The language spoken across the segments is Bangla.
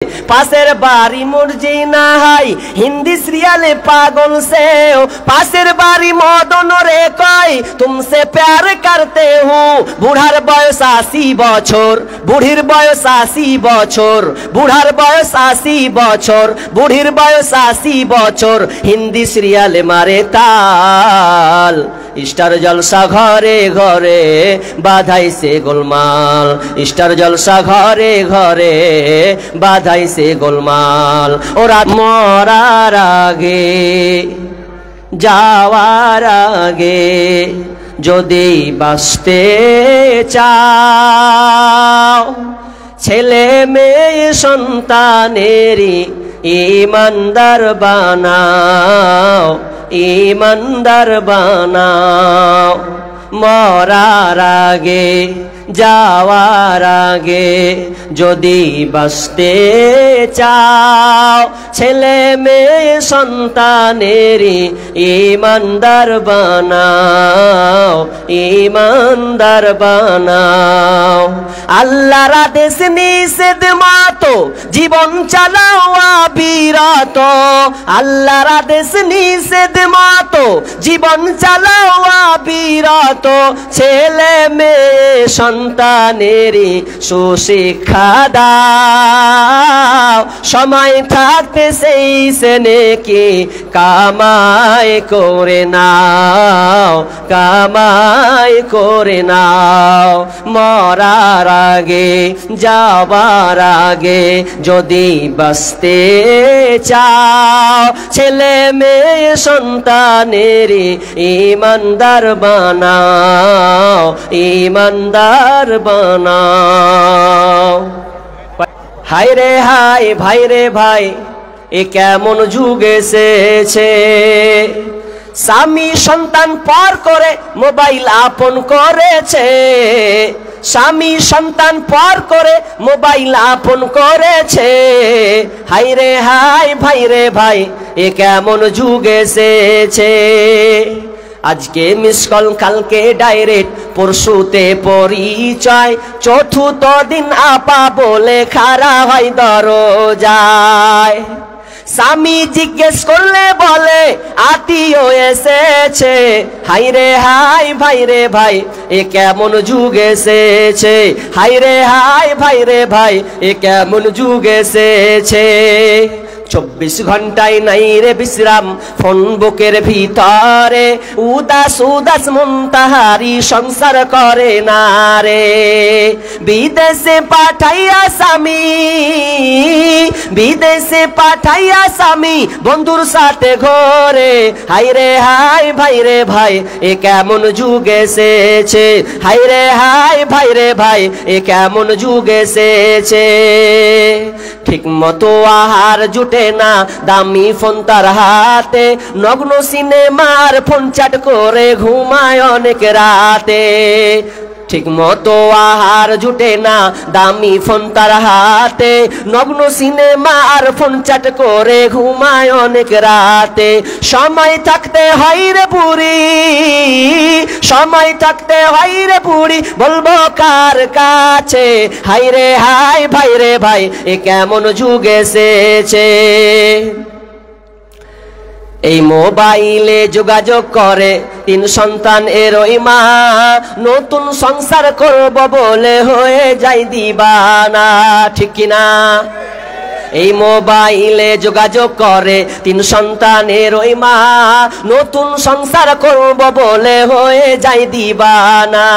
पासेर बारी मुर्जिना हाई हिंदी सीरियले पागल से हो। पासेर बारी मदन रे कई तुमसे प्यार करते हूँ। बुढ़ार बयस 80 बछर बुढ़ीर बयस 80 बछर बुढ़ार बयस 80 बछर बुढ़ीर बयस 80 बछर हिंदी सीरियले मारे ताल। स्टार जलसा घरे घरे बाधाइছে गोलमाल। स्टार जलसा घरे घरे बाधाइছে गोलमाल। ओरा मरार आगे जावार आगे যদি বাঁচতে চাও ছেলে মেয়ে সন্তানেরই ईमानदार बानाओ ईमानदार बानाओ। मरार आगे जावार आगे যদি বাঁচতে চাও ছেলে মেয়ে সন্তানেরই ईमानदार বানাও ईमानदार বানাও। আল্লাহর আদেশ নিষেধ মতো জীবন চালাও অবিরত। আল্লাহর আদেশ নিষেধ মতো জীবন চালাও অবিরত। ছেলে মেয়ে সন্তানেরই সুশিক্ষা দাও। সময় থাকতে সেই সে নেকি কামাই করে নাও কামাই করে নাও। মরার আগে যাবার আগে যদি বাঁচতে চাও ছেলে মেয়ে সন্তানেরই ईमानदार বানাও ईमानदार বানাও। হায় রে হায় ভাই রে ভাই এ কেমন যুগ এসেছে। স্বামী সন্তান পর করে মোবাইল আপন করেছে। স্বামী সন্তান পর করে মোবাইল আপন করেছে। হায় রে হায় ভাই রে ভাই এ কেমন যুগ এসেছে। আজকে মিস কল কালকে ডাইরেক্ট পরশুতে পরিচয়। চতুর্থ দিন আপা বলে খাড়া হয় দরজায়। স্বামী জিজ্ঞেস করলে বলে আত্মীয় এসেছে। হাই রে হাই ভাই রে ভাই এ কেমন যুগ এসেছে। হাই রে হাই ভাই রে ভাই এ কেমন যুগ এসেছে। 24 ঘন্টায় নাই রে বিশ্রাম ফোন বুকের ভিতরে। উদাস উদাস মন তাহারি সংসার করে না রে। বিদেশে পাঠাইয়া স্বামী বিদেশে পাঠাইয়া স্বামী বন্ধুর সাথে ঘরে। হাই রে হাই ভাই রে ভাই এ কেমন যুগ এসেছে। হাই রে হাই ভাই রে ভাই এ কেমন যুগ এসেছে। ঠিক মতো আহার জুটে না দামি ফোন তার হাতে। নগ্ন সিনেমার ফোন চ্যাট করে ঘুমায় অনেক রাতে। ঠিক মতো আহার জুটে না দামি ফোন তার হাতে। নগ্ন সিনেমার ফোন চ্যাট করে ঘুমায় অনেক রাতে। সময় থাকতে হয় রে বুড়ি সময় থাকতে হয় রে বুড়ি বলবো কার কাছে। হাই রে হাই ভাই রে ভাই এ কেমন যুগ এসেছে। এই মোবাইলে যোগাযোগ করে 3 সন্তান এরই মা। নতুন সংসার করব বলে হয়ে যায় দিবানা। ঠিক কিনা? এই মোবাইলে যোগাযোগ করে 3 সন্তানের ওই মা। নতুন সংসার করব বলে হয়ে যায় দিবানা।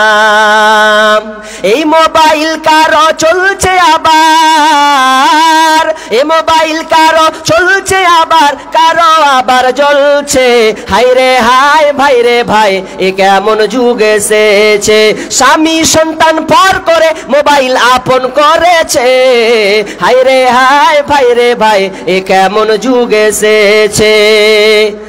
এই মোবাইল কারো চলছে আবার এই মোবাইল কারো চলছে আবার কারো আবার জ্বলছে। হাই রে হাই ভাই রে ভাই এ কেমন যুগ এসেছে। স্বামী সন্তান পর করে মোবাইল আপন করেছে। হাই রে হাই ভাই রে ভাই এ কেমন যুগ এসেছে।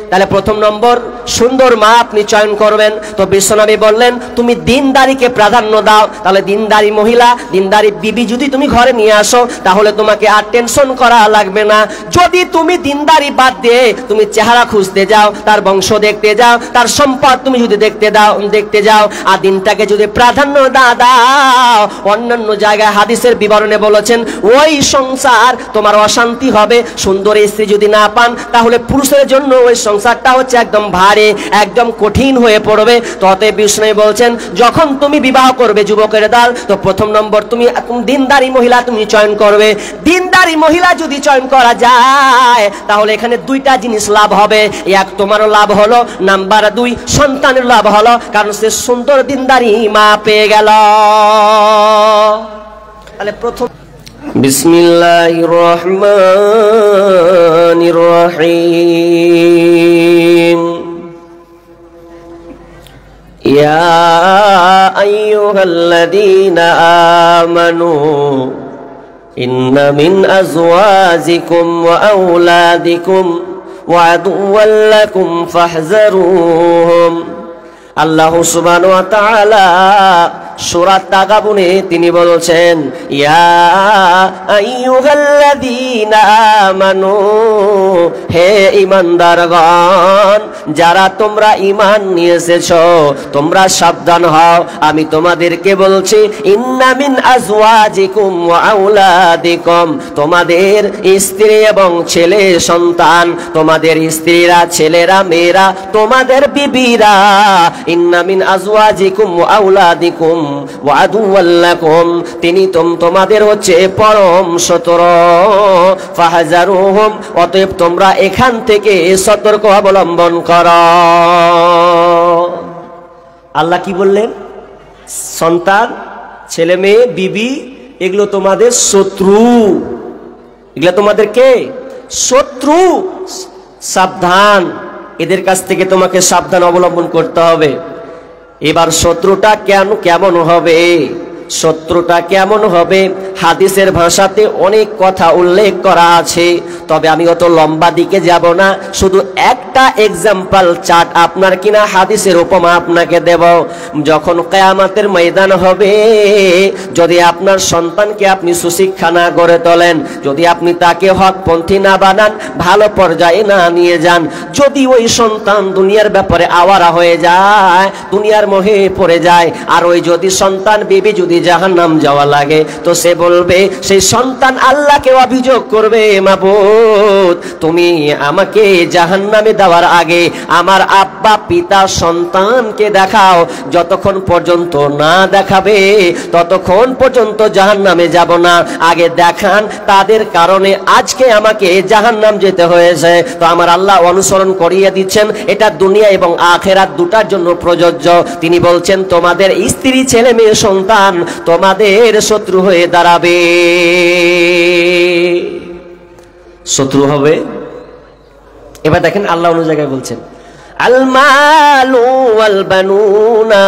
তাহলে প্রথম নম্বর সুন্দর মা আপনি চয়ন করবেন। তো বিশ্বনবী বললেন তুমি দিনদারিকে প্রাধান্য দাও। তাহলে দিনদারি মহিলা, দিনদারি বিবি যদি তুমি ঘরে নিয়ে আসো তাহলে তোমাকে আর টেনশন করা লাগবে না। যদি তুমি দিনদারি বাদ দিয়ে তুমি চেহারা খুঁজতে যাও, তার বংশ দেখতে যাও, তার সম্পদ তুমি যদি দেখতে যাও আর দিনটাকে যদি প্রাধান্য না দাও, অন্যান্য জায়গায় হাদিসের বিবরণে বলেছেন ওই সংসার তোমার অশান্তি হবে। সুন্দর স্ত্রী যদি না পান তাহলে পুরুষের জন্য ওই সংসারটা হচ্ছে একদম ভারী, একদম কঠিন হয়ে পড়বে। তো অতএব বিষ্ণু বলছেন যখন তুমি বিবাহ করবে যুবকের দল, তো প্রথম নম্বর তুমি দিনদারি মহিলা তুমি চয়ন করবে। দিনদারি মহিলা যদি চয়ন করা যায় তাহলে এখানে দুইটা জিনিস লাভ হবে। এক, তোমারও লাভ হলো, নাম্বার দুই, সন্তানের লাভ হলো, কারণ সে সুন্দর দিনদারি মা পেয়ে গেল। তাহলে প্রথম বিসমিল্লাহির রহমানির রহিম। ইয়া আইয়ুহাল্লাযীনা আমানু ইন্না মিন আজওয়াজিকুম ওয়া আওলাদিকুম ওয়া আদুওয়াল লাকুম ফাহযারুহুম। আল্লাহ সুবহানাহু ওয়া তাআলা সূরা তাগাবুনে তিনি বলছেন ইয়া আইয়ুহাল্লাযীনা আমানু, হে ঈমানদারগণ, যারা তোমরা ঈমান নিয়ে এসেছো তোমরা সাবধান হও। আমি তোমাদেরকে বলছি ইন্না মিন আজওয়াজিকুম ওয়া আওলাদিকুম, তোমাদের স্ত্রী এবং ছেলে সন্তান, তোমাদের স্ত্রীরা, ছেলেরা, মেয়েরা, তোমাদের বিবিরা, ইন্না মিন আজওয়াজিকুম ওয়া আওলাদিকুম ওয়া আদুওয়াল লাকুম, তিনি তোমাদের হচ্ছে পরম শত্রু। ফাহযারুহুম, অতএব তোমরা এখান থেকে সতর্ক অবলম্বন করো। আল্লাহ কি বললেন? সন্তান, ছেলে মেয়ে, বিবি, এগুলো তোমাদের শত্রু। এগুলো তোমাদের কে? শত্রু। সাবধান, এদের কাছ থেকে তোমাকে সাবধান অবলম্বন করতে হবে। এবার শত্রুটা কেমন হবে? শত্রুটা কেমন হবে হাদিসের ভাষাতে অনেক কথা উল্লেখ করা আছে, তবে আমি অত লম্বা দিকে যাব না। শুধু একটা এক্সাম্পল চার্ট আপনার কিনা হাদিসের উপমা আপনাকে দেব। যখন কিয়ামতের ময়দান হবে, যদি আপনার সন্তানকে আপনি সুশিক্ষা না গড়ে তোলেন, যদি আপনি তাকে হকপন্থী না বানান, ভালো পর্যায়ে না নিয়ে যান, যদি ওই সন্তান দুনিয়ার ব্যাপারে আওয়ারা হয়ে যায়, দুনিয়ার মোহে পড়ে যায়, আর ওই যদি সন্তান বিবি যদি জাহান্নাম যাওয়া লাগে, তো সে বলবে, সেই সন্তান আল্লাহকে অভিযোগ করবে, মাবুদ তুমি আমাকে জাহান্নামে দেওয়ার আগে আমার আব্বা পিতা সন্তানকে দেখাও। যতক্ষণ পর্যন্ত না দেখাবে ততক্ষণ পর্যন্ত জাহান্নামে যাব না। আগে দেখান, তাদের কারণে আজকে আমাকে জাহান্নাম যেতে হয়েছে। তো আমার আল্লাহ অনুসরণ করিয়ে দিচ্ছেন, এটা দুনিয়া এবং আখিরাত দুটার জন্য প্রযোজ্য। তিনি বলছেন তোমাদের স্ত্রী, ছেলে মেয়ে, সন্তান তোমাদের শত্রু হয়ে দাঁড়াবে, শত্রু হবে। এবার দেখেন আল্লাহ অন্য জায়গায় বলছেন আল মালু ওয়াল বানুনা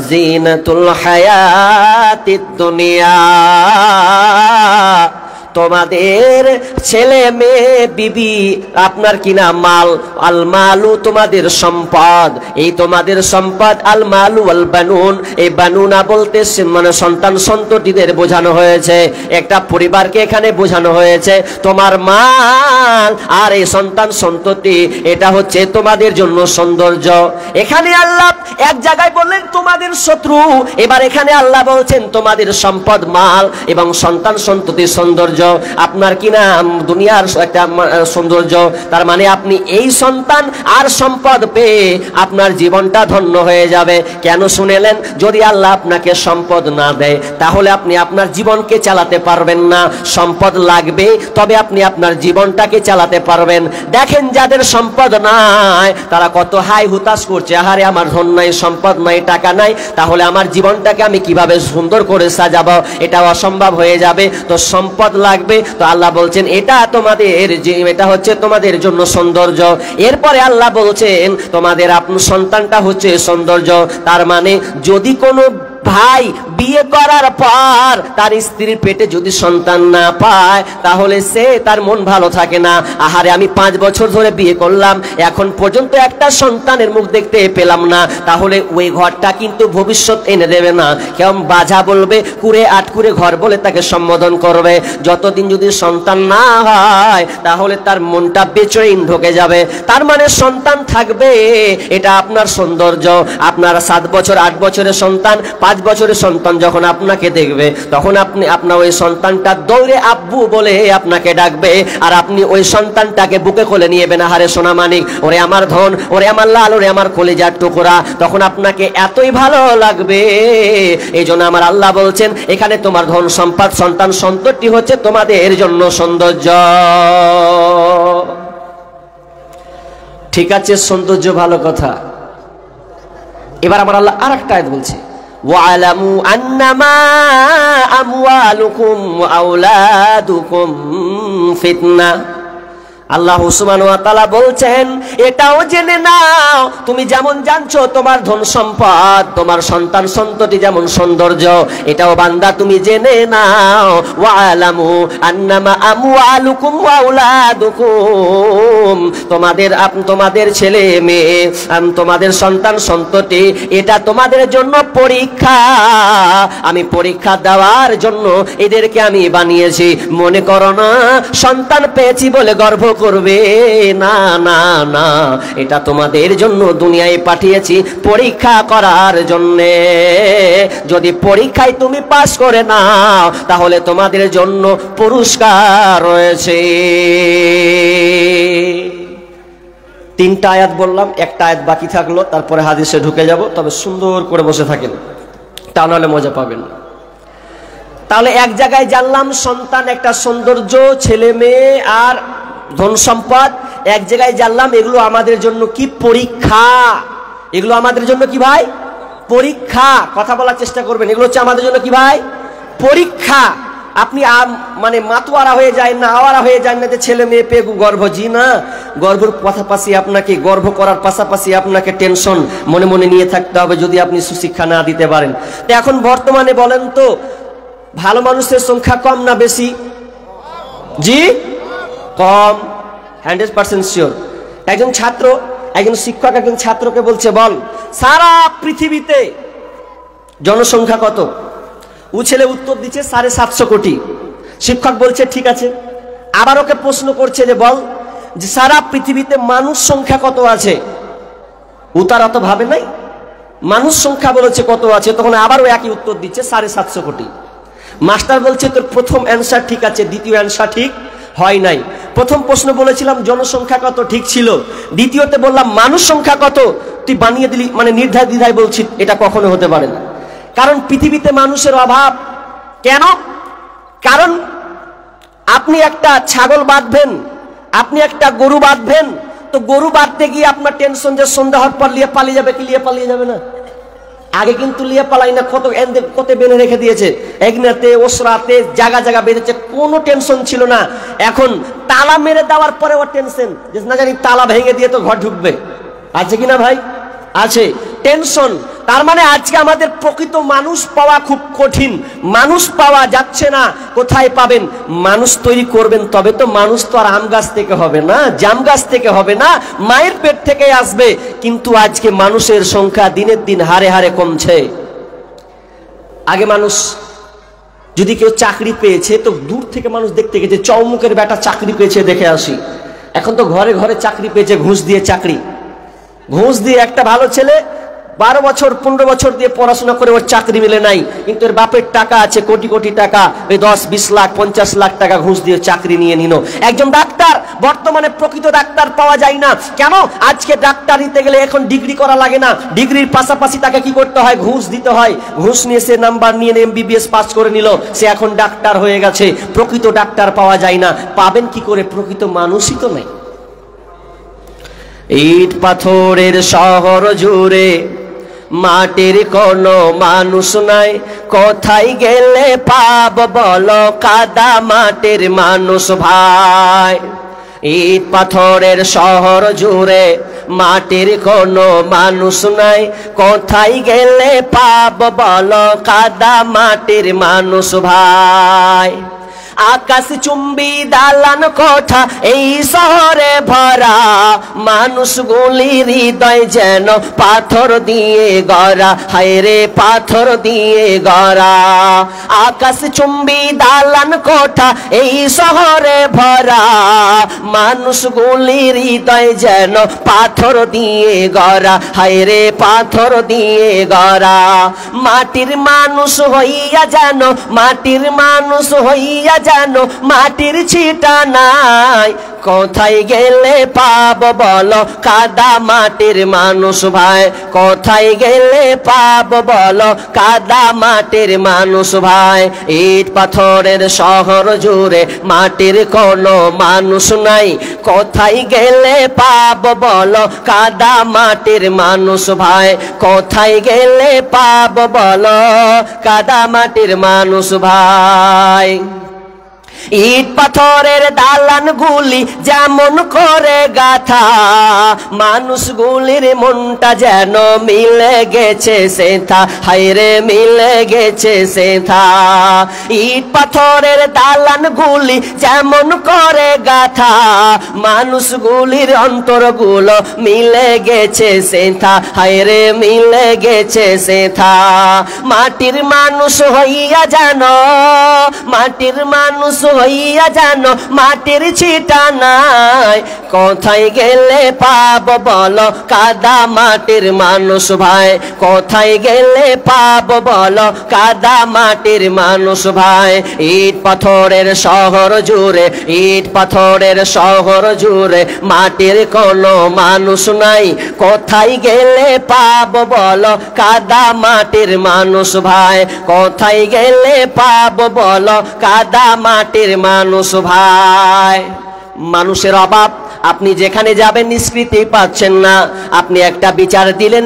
জিনাতুল হায়াতিদ দুনিয়া, তোমাদের ছেলে মেয়ে, বিবি, আপনার কিনা মাল। আল মালু তোমাদের সম্পদ, এই তোমাদের সম্পদ। আল মালু আল বানুন, এই বানুনা বলতে মানে সন্তান সন্ততিদের বোঝানো হয়েছে, একটা পরিবারকে এখানে বোঝানো হয়েছে। তোমার মাল আর এই সন্তান সন্ততি, এটা হচ্ছে তোমাদের জন্য সৌন্দর্য। এখানে আল্লাহ এক জায়গায় বললেন তোমাদের শত্রু, এবার এখানে আল্লাহ বলছেন তোমাদের সম্পদ, মাল এবং সন্তান সন্ততি সৌন্দর্য। আপনার কিনা দুনিয়ার একটা সৌন্দর্য, তার মানে আপনি এই সন্তান আর সম্পদ পেয়ে আপনার জীবনটা ধন্য হয়ে যাবে। কেন শুনেলেন? যদি আল্লাহ আপনাকে সম্পদ না দেয় তাহলে আপনি আপনার জীবনকে চালাতে পারবেন না। সম্পদ লাগবে, তবে আপনি আপনার জীবনটাকে চালাতে পারবেন। দেখেন যাদের সম্পদ নাই তারা কত হাই হুতাশ করছে, আহারে আমার ধন নাই, সম্পদ নাই, টাকা নাই, তাহলে আমার জীবনটাকে আমি কিভাবে সুন্দর করে সাজাবো? এটা অসম্ভব হয়ে যাবে। তো সম্পদ লাগবে, তো আল্লাহ বলছেন এটা হচ্ছে তোমাদের জন্য সৌন্দর্য। এরপরে আল্লাহ বলছেন তোমাদের আপনার সন্তানটা হচ্ছে সৌন্দর্য। তার মানে যদি কোনো ভাই বিয়ে করার পর তার স্ত্রীর পেটে যদি সন্তান না পায় তাহলে সে তার মন ভালো থাকে না। আহারে আমি 5 বছর ধরে বিয়ে করলাম, এখন পর্যন্ত একটা সন্তানের মুখ দেখতে পেলাম না, তাহলে ওই ঘরটা কিন্তু ভবিষ্যৎ এনে দেবে না। কেমন বাজা বলবে, কুড়ে আটকুড়ে ঘর বলে তাকে সম্বোধন করবে। যতদিন যদি সন্তান না হয় তাহলে তার মনটা বেচৈন ঢুকে যাবে। তার মানে সন্তান থাকবে, এটা আপনার সৌন্দর্য। আপনার 7 বছর 8 বছরের সন্তান, 5 বছরের সন্তান যখন আপনাকে দেখবে তখন আপনার ওই সন্তানটা দৌড়ে আব্বু বলে আপনাকে ডাকবে, আর আপনি ওই সন্তানটাকে বুকে কোলে নিয়েবেন। আহারে সোনা মানিক, ওরে আমার ধন, ওরে আমার লাল, ওরে আমার কলিজার টুকরা। তখন আপনাকে এতই ভালো লাগবে। এই জন্য আমার আল্লাহ বলছেন এখানে তোমার ধন সম্পদ সন্তান সন্ততি হচ্ছে তোমাদের জন্য সৌন্দর্য। ঠিক আছে, সৌন্দর্য ভালো কথা। এবার আমার আল্লাহ আরেকটা আয়াত বলছে, ওয়ালামু আন্নামা আমওয়ালুকুম ওয়া আওলাদুকুম ফিতনা। আল্লাহ সুবহানাহু ওয়া তাআলা বলছেন এটাও জেনে নাও, তুমি যেমন জানছো তোমার ধন সম্পদ, তোমার সন্তান সন্ততি যেমন সৌন্দর্য, এটাও বান্দা তুমি জেনে নাও। ওয়ালামু আন্নামা আমওয়ালুকুম ওয়া আওলাদুকুম, তোমাদের ছেলে মেয়ে, তোমাদের সন্তান সন্ততি, এটা তোমাদের জন্য পরীক্ষা। আমি পরীক্ষা দেওয়ার জন্য এদেরকে আমি বানিয়েছি। মনে করো না সন্তান পেয়েছি বলে গর্ব করবে, না না না, এটা তোমাদের জন্য দুনিয়ায় পাঠিয়েছি পরীক্ষা করার জন্য। যদি পরীক্ষায় তুমি পাস করে নাও তাহলে তোমাদের জন্য পুরস্কার রয়েছে। 3টা আয়াত বললাম, একটা আয়াত বাকি থাকলো, তারপরে হাদিসে ঢুকে যাব। তবে সুন্দর করে বসে থাকেন, তা নাহলে মজা পাবেন না। তাহলে এক জায়গায় জানলাম সন্তান একটা সৌন্দর্য, ছেলে মেয়ে আর ধন সম্পদ। এক জায়গায় জানলাম এগুলো আমাদের জন্য কি পরীক্ষা। এগুলো আমাদের জন্য কি ভাই? পরীক্ষা। কথা বলার চেষ্টা করবেন, এগুলো হচ্ছে আমাদের জন্য কি ভাই? পরীক্ষা। আপনি মানে মাতোয়ারা হয়ে যায় না, আওয়ারা হয়ে যায় না যে ছেলে মেয়ে পেয়ে গর্ভ। জি না, গর্ভের পাশাপাশি আপনাকে গর্ভ করার পাশাপাশি আপনাকে টেনশন মনে মনে নিয়ে থাকতে হবে যদি আপনি সুশিক্ষা না দিতে পারেন। তো এখন বর্তমানে বলেন তো ভালো মানুষের সংখ্যা কম না বেশি? জি কম, 100% শিওর। একজন ছাত্র, একজন শিক্ষক একজন ছাত্রকে বলছে বল সারা পৃথিবীতে জনসংখ্যা কত? ও ছেলে উত্তর দিচ্ছে 750 কোটি। শিক্ষক বলছে ঠিক আছে। আবার ওকে প্রশ্ন করছে যে বল যে সারা পৃথিবীতে মানুষ সংখ্যা কত আছে? ও তার অত ভাবে নাই, মানুষ সংখ্যা বলেছে কত আছে, তখন আবার ও একই উত্তর দিচ্ছে 750 কোটি। মাস্টার বলছে তোর প্রথম অ্যান্সার ঠিক আছে, দ্বিতীয় অ্যান্সার ঠিক হয় নাই। প্রথম প্রশ্ন বলেছিলাম জনসংখ্যা কত, ঠিক ছিল। দ্বিতীয়তে বললাম মানুষ সংখ্যা কত, তুই বানিয়ে দিলি, মানে নির্দ্বিধায় দ্বিধায় বলছিস। এটা কখনো হতে পারে না, কারণ পৃথিবীতে মানুষের অভাব। কেন? কারণ আপনি একটা ছাগল বাঁধবেন, আপনি একটা গরু বাঁধবেন, তো গরু বাঁধতে গিয়ে আপনার টেনশন যে সন্ধ্যা হওয়ার পর লিয়ে পালিয়ে যাবে, কি লিয়ে পালিয়ে যাবে না? আগে কিন্তু লিয়ে পালাই না, কত বেঁধে রেখে দিয়েছে, একনাতে ওসরাতে জায়গা জায়গা বেঁধেছে, কোনো টেনশন ছিল না। এখন তালা মেরে দেওয়ার পরে ওর টেনশন যে না জানি তালা ভেঙে দিয়ে তো ঘর ঢুকবে। আছে কিনা ভাই? আছে, টেনশন। তার মানে আজকে আমাদের প্রকৃত মানুষ পাওয়া খুব কঠিন, মানুষ পাওয়া যাচ্ছে না। কোথায় পাবেন? মানুষ তৈরি করবেন তবে তো। মানুষ তো আর আম গাছ থেকে হবে না, জাম গাছ থেকে হবে না, মায়ের পেট থেকে আসবে। কিন্তু আজকে মানুষের সংখ্যা দিনের দিন হারে হারে কমছে। আগে মানুষ যদি কেউ চাকরি পেয়েছে তো দূর থেকে মানুষ দেখতে গেছে, চৌমুখের বেটা চাকরি পেয়েছে দেখে আসি। এখন তো ঘরে ঘরে চাকরি পেয়েছে, ঘুষ দিয়ে চাকরি। ঘুষ দিয়ে একটা ভালো ছেলে 12 বছর 15 বছর দিয়ে পড়াশোনা করে ওর চাকরি মিলে নাই, কিন্তু এর বাপের টাকা আছে কোটি কোটি টাকা, ওই 10-20 লাখ 50 লাখ টাকা ঘুষ দিয়ে চাকরি নিয়ে নিল। একজন ডাক্তার, বর্তমানে প্রকৃত ডাক্তার পাওয়া যায় না। কেন? আজকে ডাক্তার নিতে গেলে এখন ডিগ্রি করা লাগে না, ডিগ্রির পাশাপাশি তাকে কি করতে হয়? ঘুষ দিতে হয়। ঘুষ নিয়ে সে নাম্বার নিয়ে MBBS পাস করে নিল, সে এখন ডাক্তার হয়ে গেছে। প্রকৃত ডাক্তার পাওয়া যায় না। পাবেন কি করে? প্রকৃত মানুষই তো নেই। ইট পাথরের শহর জুড়ে মাটির কোনো মানুষ নাই, কোথায় গেলে পাব বলো কাদা মাটির মানুষ ভাই। ইট পাথরের শহর জুড়ে মাটির কোনো মানুষ নাই, কোথায় গেলে পাব বলো কাদা মাটির মানুষ ভাই। আকাশ চুম্বি দালান কোঠা এই শহরে ভরা, মানুষগুলির হৃদয় যেন পাথর দিয়ে গড়া, হায় রে পাথর দিয়ে গড়া। আকাশ চুম্বি দালান কোঠা এই শহরে ভরা, মানুষগুলির হৃদয় যেন পাথর দিয়ে গড়া, হায় রে পাথর দিয়ে গড়া। মাটির মানুষ হইয়া যেন, মাটির মানুষ হইয়া জানো মাটির ছিটা নাই, কোথায় গেলে পাব বলো কাদা মাটির মানুষ ভাই, কোথায় গেলে পাব বলো কাদা মাটির মানুষ ভাই। ইট পাথরের শহর জুড়ে মাটির কোনো মানুষ নাই, কোথায় গেলে পাব বলো কাদা মাটির মানুষ ভাই, কোথায় গেলে পাব বলো কাদা মাটির মানুষ ভাই। ইট পাথরের দালান গুলি যেমন করে গাথা, মানুষগুলির মনটা যেন মিলে গেছে সেথা, হায়রে মিলে গেছে সেথা। ইট পাথরের দালান গুলি যেমন করে গাথা, মানুষগুলির অন্তরগুলো মিলে গেছে সেথা, হায়রে মিলে গেছে সেথা। মাটির মানুষ হইয়া জানো, মাটির মানুষ হইয়া জানো মাটির ছিটা নাই, কোথায় গেলে পাব বলো কাদা মাটির মানুষ ভাই, কোথায় গেলে পাব বলো কাদা মাটির মানুষ ভাই। ইট পাথরের শহর জুড়ে, ইট পাথরের শহর জুড়ে মাটির কোনো মানুষ নাই, কোথায় গেলে পাব বলো কাদা মাটির মানুষ ভাই, কোথায় গেলে পাব বলো কাদা মাটির মানুষ ভাই। মানুষের অভাব, আপনি যেখানে যাবেন নিষ্কৃতি পাচ্ছেন না। আপনি একটা বিচার দিলেন,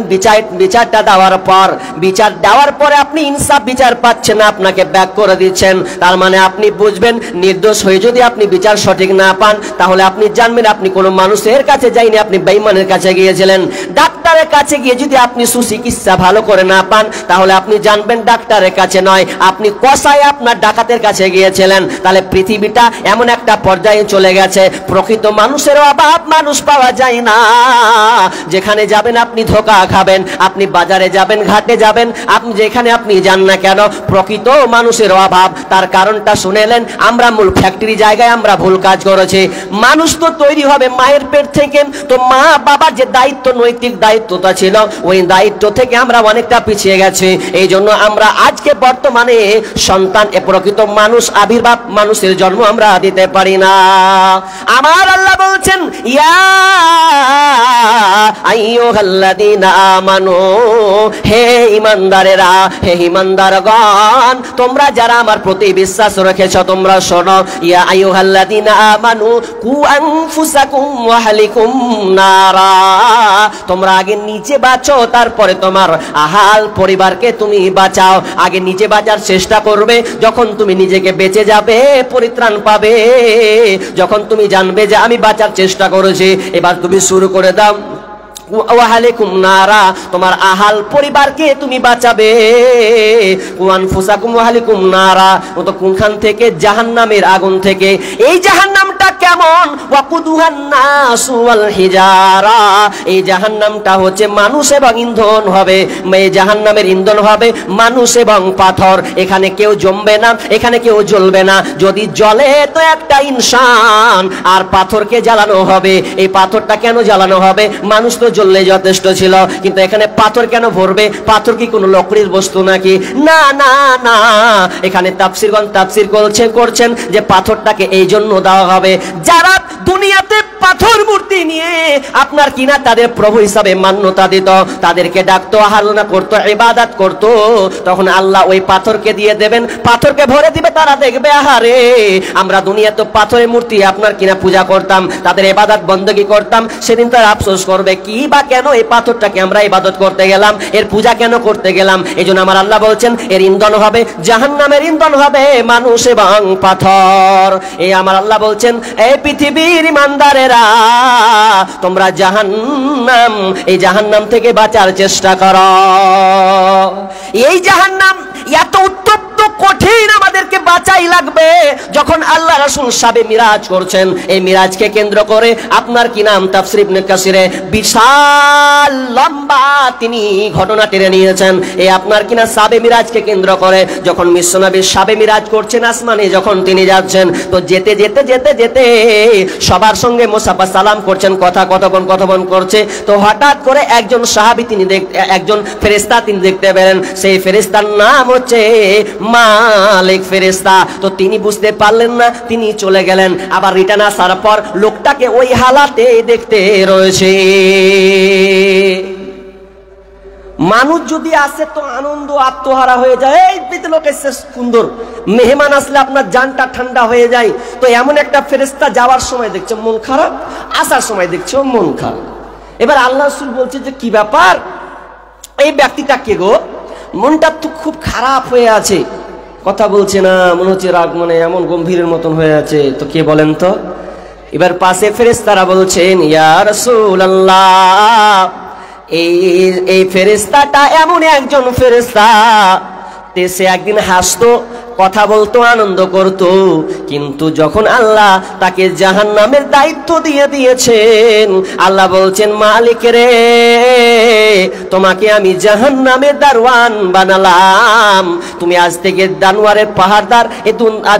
বিচারটা দেওয়ার পরে আপনি ইনসাফ বিচার পাচ্ছেন না, আপনাকে ব্যাক করে দিচ্ছেন। তার মানে আপনি বুঝবেন, নির্দোষ হয়ে যদি আপনি বিচার সঠিক না পান, তাহলে আপনি জানবেন আপনি কোনো মানুষের কাছে যাইনি, আপনি বেঈমানের কাছে গিয়েছিলেন। ডাক্তারের কাছে গিয়ে যদি আপনি সুচিকিৎসা ভালো করে না পান, তাহলে আপনি জানবেন ডাক্তারের কাছে নয়, আপনি কসাই আপনার ডাকাতের কাছে গিয়েছিলেন। তাহলে পৃথিবীটা এমন একটা পর্যায়ে চলে গেছে, প্রকৃত মানুষের অভাব মানুষ পাওয়া যায় না। যেখানে যাবেন আপনি ধোঁকা খাবেন, আপনি বাজারে যাবেন, ঘাটে যাবেন, আপনি যেখানে আপনি যান না কেন, প্রকৃত মানুষের অভাব। তার কারণটা শুনেলেন, আমরা মূল ফ্যাক্টরি জায়গায় আমরা ভুল কাজ করেছি। মানুষ তো তৈরি হবে মায়ের পেট থেকে, তো মা বাবার যে দায়িত্ব, নৈতিক দায়িত্বটা ছিল, ওই দায়িত্ব থেকে আমরা অনেকটা পিছিয়ে গেছি। এই জন্য আমরা আজকে বর্তমানে সন্তান, এ প্রকৃত মানুষ, আবির্ভাব মানুষের জন্ম আমরা দিতে পারি না। আমার আল্লাহ বলছেন, ইয়া আইয়ুহাল্লাযীনা আমানু, হে ঈমানদারেরা, হে ঈমানদারগণ, তোমরা যারা আমার প্রতি বিশ্বাস রেখেছো তোমরা শোনো। ইয়া আইয়ুহাল্লাযীনা আমানু কু আনফুসাকুম ওয়া আহলিকুম নারা, তোমরা আগে নিজে বাঁচো, তারপরে তোমার আহাল পরিবারকে তুমি বাঁচাও। আগে নিজে বাঁচার চেষ্টা করবে, যখন তুমি নিজেকে বেঁচে যাবে, পরিত্রাণ পাবে, যখন তুমি জানবে যে আমি বাঁচার চেষ্টা করেছি, এবার তুমি শুরু করে দাও ওয়াহালিকুম নারা, তোমার আহাল পরিবারকে তুমি বাঁচাবে। ওয়ানফুসাকুম ওয়াহালিকুম নারা, ও তো কোনখান থেকে? জাহান্নামের আগুন থেকে। এই জাহান্নামটা কেমন? ওয়াকুদুহান নাস ওয়াল হিজারা, এই জাহান্নামটা হচ্ছে মানুষ এবং ইন্ধন হবে। এই জাহান্নামের ইন্ধন হবে মানুষ এবং পাথর। এখানে কেউ জমবে না, এখানে কেউ জ্বলবে না। যদি জ্বলে তো একটা ইনসান, আর পাথরকে জ্বালানো হবে। এই পাথরটা কেন জ্বালানো হবে? মানুষ তো জ্বললে যথেষ্ট ছিল, কিন্তু এখানে পাথর কেন ভরবে? পাথর কি কোনো লকড়ির বস্তু নাকি? না না না, এখানে তাফসীরগণ তাফসীর করছেন যে পাথরটাকে এই জন্য দেওয়া হবে, যারা দুনিয়াতে পাথর মূর্তি নিয়ে আপনার কিনা তাদের প্রভু হিসাবে মান্যতা দিত, তাদেরকে ডাকতো, আরাধনা করতো, ইবাদত করতো, তখন আল্লাহ ওই পাথরকে দিয়ে দেবেন, পাথরকে ভরে দিবে। তারা দেখবে, আহারে আমরা দুনিয়াতে পাথরের মূর্তি আপনার কিনা পূজা করতাম, তাদের ইবাদত বندگی করতাম। সেদিন তারা আফসোস করবে, কি বা কেন এই পাথরটাকে আমরা ইবাদত করতে গেলাম, এর পূজা কেন করতে গেলাম। এই জন্য আমার আল্লাহ বলছেন এর ইন্ধন হবে জাহান্নামের ইন্ধন হবে মানুষ এবং পাথর। এই আমার আল্লাহ বলছেন, এই পৃথিবীর ইমানদারেরা, ভাইরা, তোমরা জাহান্নাম, এই জাহান্নাম থেকে বাঁচার চেষ্টা করো। এই জাহান্নাম এত উত্তপ্ত কঠিন, আমাদেরকে বাঁচাই লাগবে। যখন আল্লাহ রাসূল শাবে মিরাজ করছেন, এই মিরাজকে কেন্দ্র করে আপনার কি নাম তাফসীর ইবনে কাসিরে বিশাল লম্বা তিনি ঘটনা টেনে নিয়েছেন। এই আপনার কিনা শাবে মিরাজকে কেন্দ্র করে যখন বিশ্বনবী শাবে মিরাজ করছেন, আসমানে যখন তিনি যাচ্ছেন, তো যেতে যেতে যেতে যেতে সবার সঙ্গে মুসাফা সালাম করছেন, কথোপকথন করছে। তো হঠাৎ করে একজন সাহাবী তিনি একজন ফেরেশতা তিনি দেখতে পেলেন। সেই ফেরেশতার নাম হচ্ছে মালিক ফেরেশতা। তো তিনি বুঝতে পারলেন না, তিনি চলে গেলেন। আবার রিটার্ন আসার পর লোকটাকে ওই হালাতে দেখতে রয়েছে। মানুষ যদি আসে তো আনন্দ আত্মহারা হয়ে যায়, এই লোক এসে সুন্দর, মেহমান আসলে আপনার জানটা ঠান্ডা হয়ে যায়। তো এমন একটা ফেরেশতা যাওয়ার সময় দেখছে মন খারাপ, আসার সময় দেখছে মন খারাপ। এবার আল্লাহ রাসূল বলছে যে কি ব্যাপার, এই ব্যক্তিটা কে গো, মনটা তো খুব খারাপ হয়ে আছে, কথা বলছে না, মনে হচ্ছে রাগ, মানে এমন গম্ভীরের মতন হয়ে আছে। তো কে বলেন তো? এবার পাশে ফেরেশতারা বলছেন, ইয়া রাসূলুল্লাহ, এই ফেরেশতাটা এমন একজন ফেরেশতা, সে একদিন হাসতো, কথা বলতো, আনন্দ করত, কিন্তু যখন আল্লাহ তাকে জাহান্নামের দায়িত্ব দিয়ে দিয়েছেন, আল্লাহ বলছেন মালিক রে, তোমাকে আমি জাহান্নামের দারওয়ান বানালাম, তুমি আজ থেকে দানওয়ারের পাহাড়দার,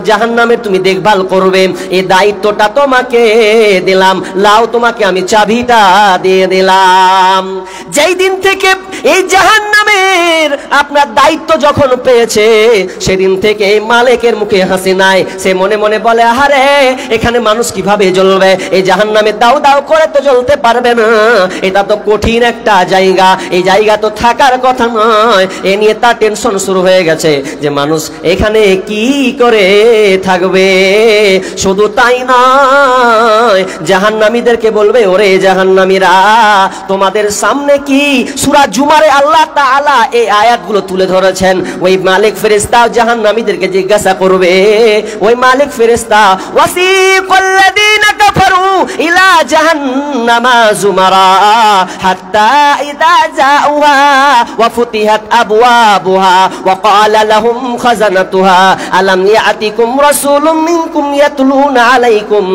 জাহান্নামের তুমি দেখভাল করবে, এই দায়িত্বটা তোমাকে দিলাম, লাও তোমাকে আমি চাবিটা দিয়ে দিলাম। যেই দিন থেকে এই জাহান্নামের আপনার দায়িত্ব যখন পেয়েছে, সেদিন থেকে মালিকের মুখে হাসি নাই। সে মনে মনে বলে, আরে এখানে মানুষ কিভাবে জ্বলবে, এই জাহান্নামে দাও দাও করে তো জ্বলতে পারবে না, এটা তো কঠিন একটা জায়গা, এই জায়গা তো থাকার কথা নয়। এ নিয়ে তার টেনশন শুরু হয়ে গেছে যে মানুষ এখানে কি করে থাকবে। শুধু তাই নয়, জাহান্নামীদেরকে বলবে, ওরে জাহান্নামীরা, তোমাদের সামনে কি সূরা জুমারে আল্লাহ তাআলা এই আয়াতগুলো তুলে ধরেছেন। ওই মালিক ফেরেশতা জাহান্নামীদেরকে জিজ্ঞাসা করবে, ওই মালিক ফেরেশতা, ওয়াসিকাল্লাযীনা কাফারু ইলা জাহান্নামা যুমারা হাত্তা ইযা জাউহা ওয়া ফুতিহাত আবওয়াবুহা ওয়া ক্বালা লাহুম খাযানাতুহা আলাম ইয়াতিকুম রাসূলুম মিনকুম ইয়াতলুনা আলাইকুম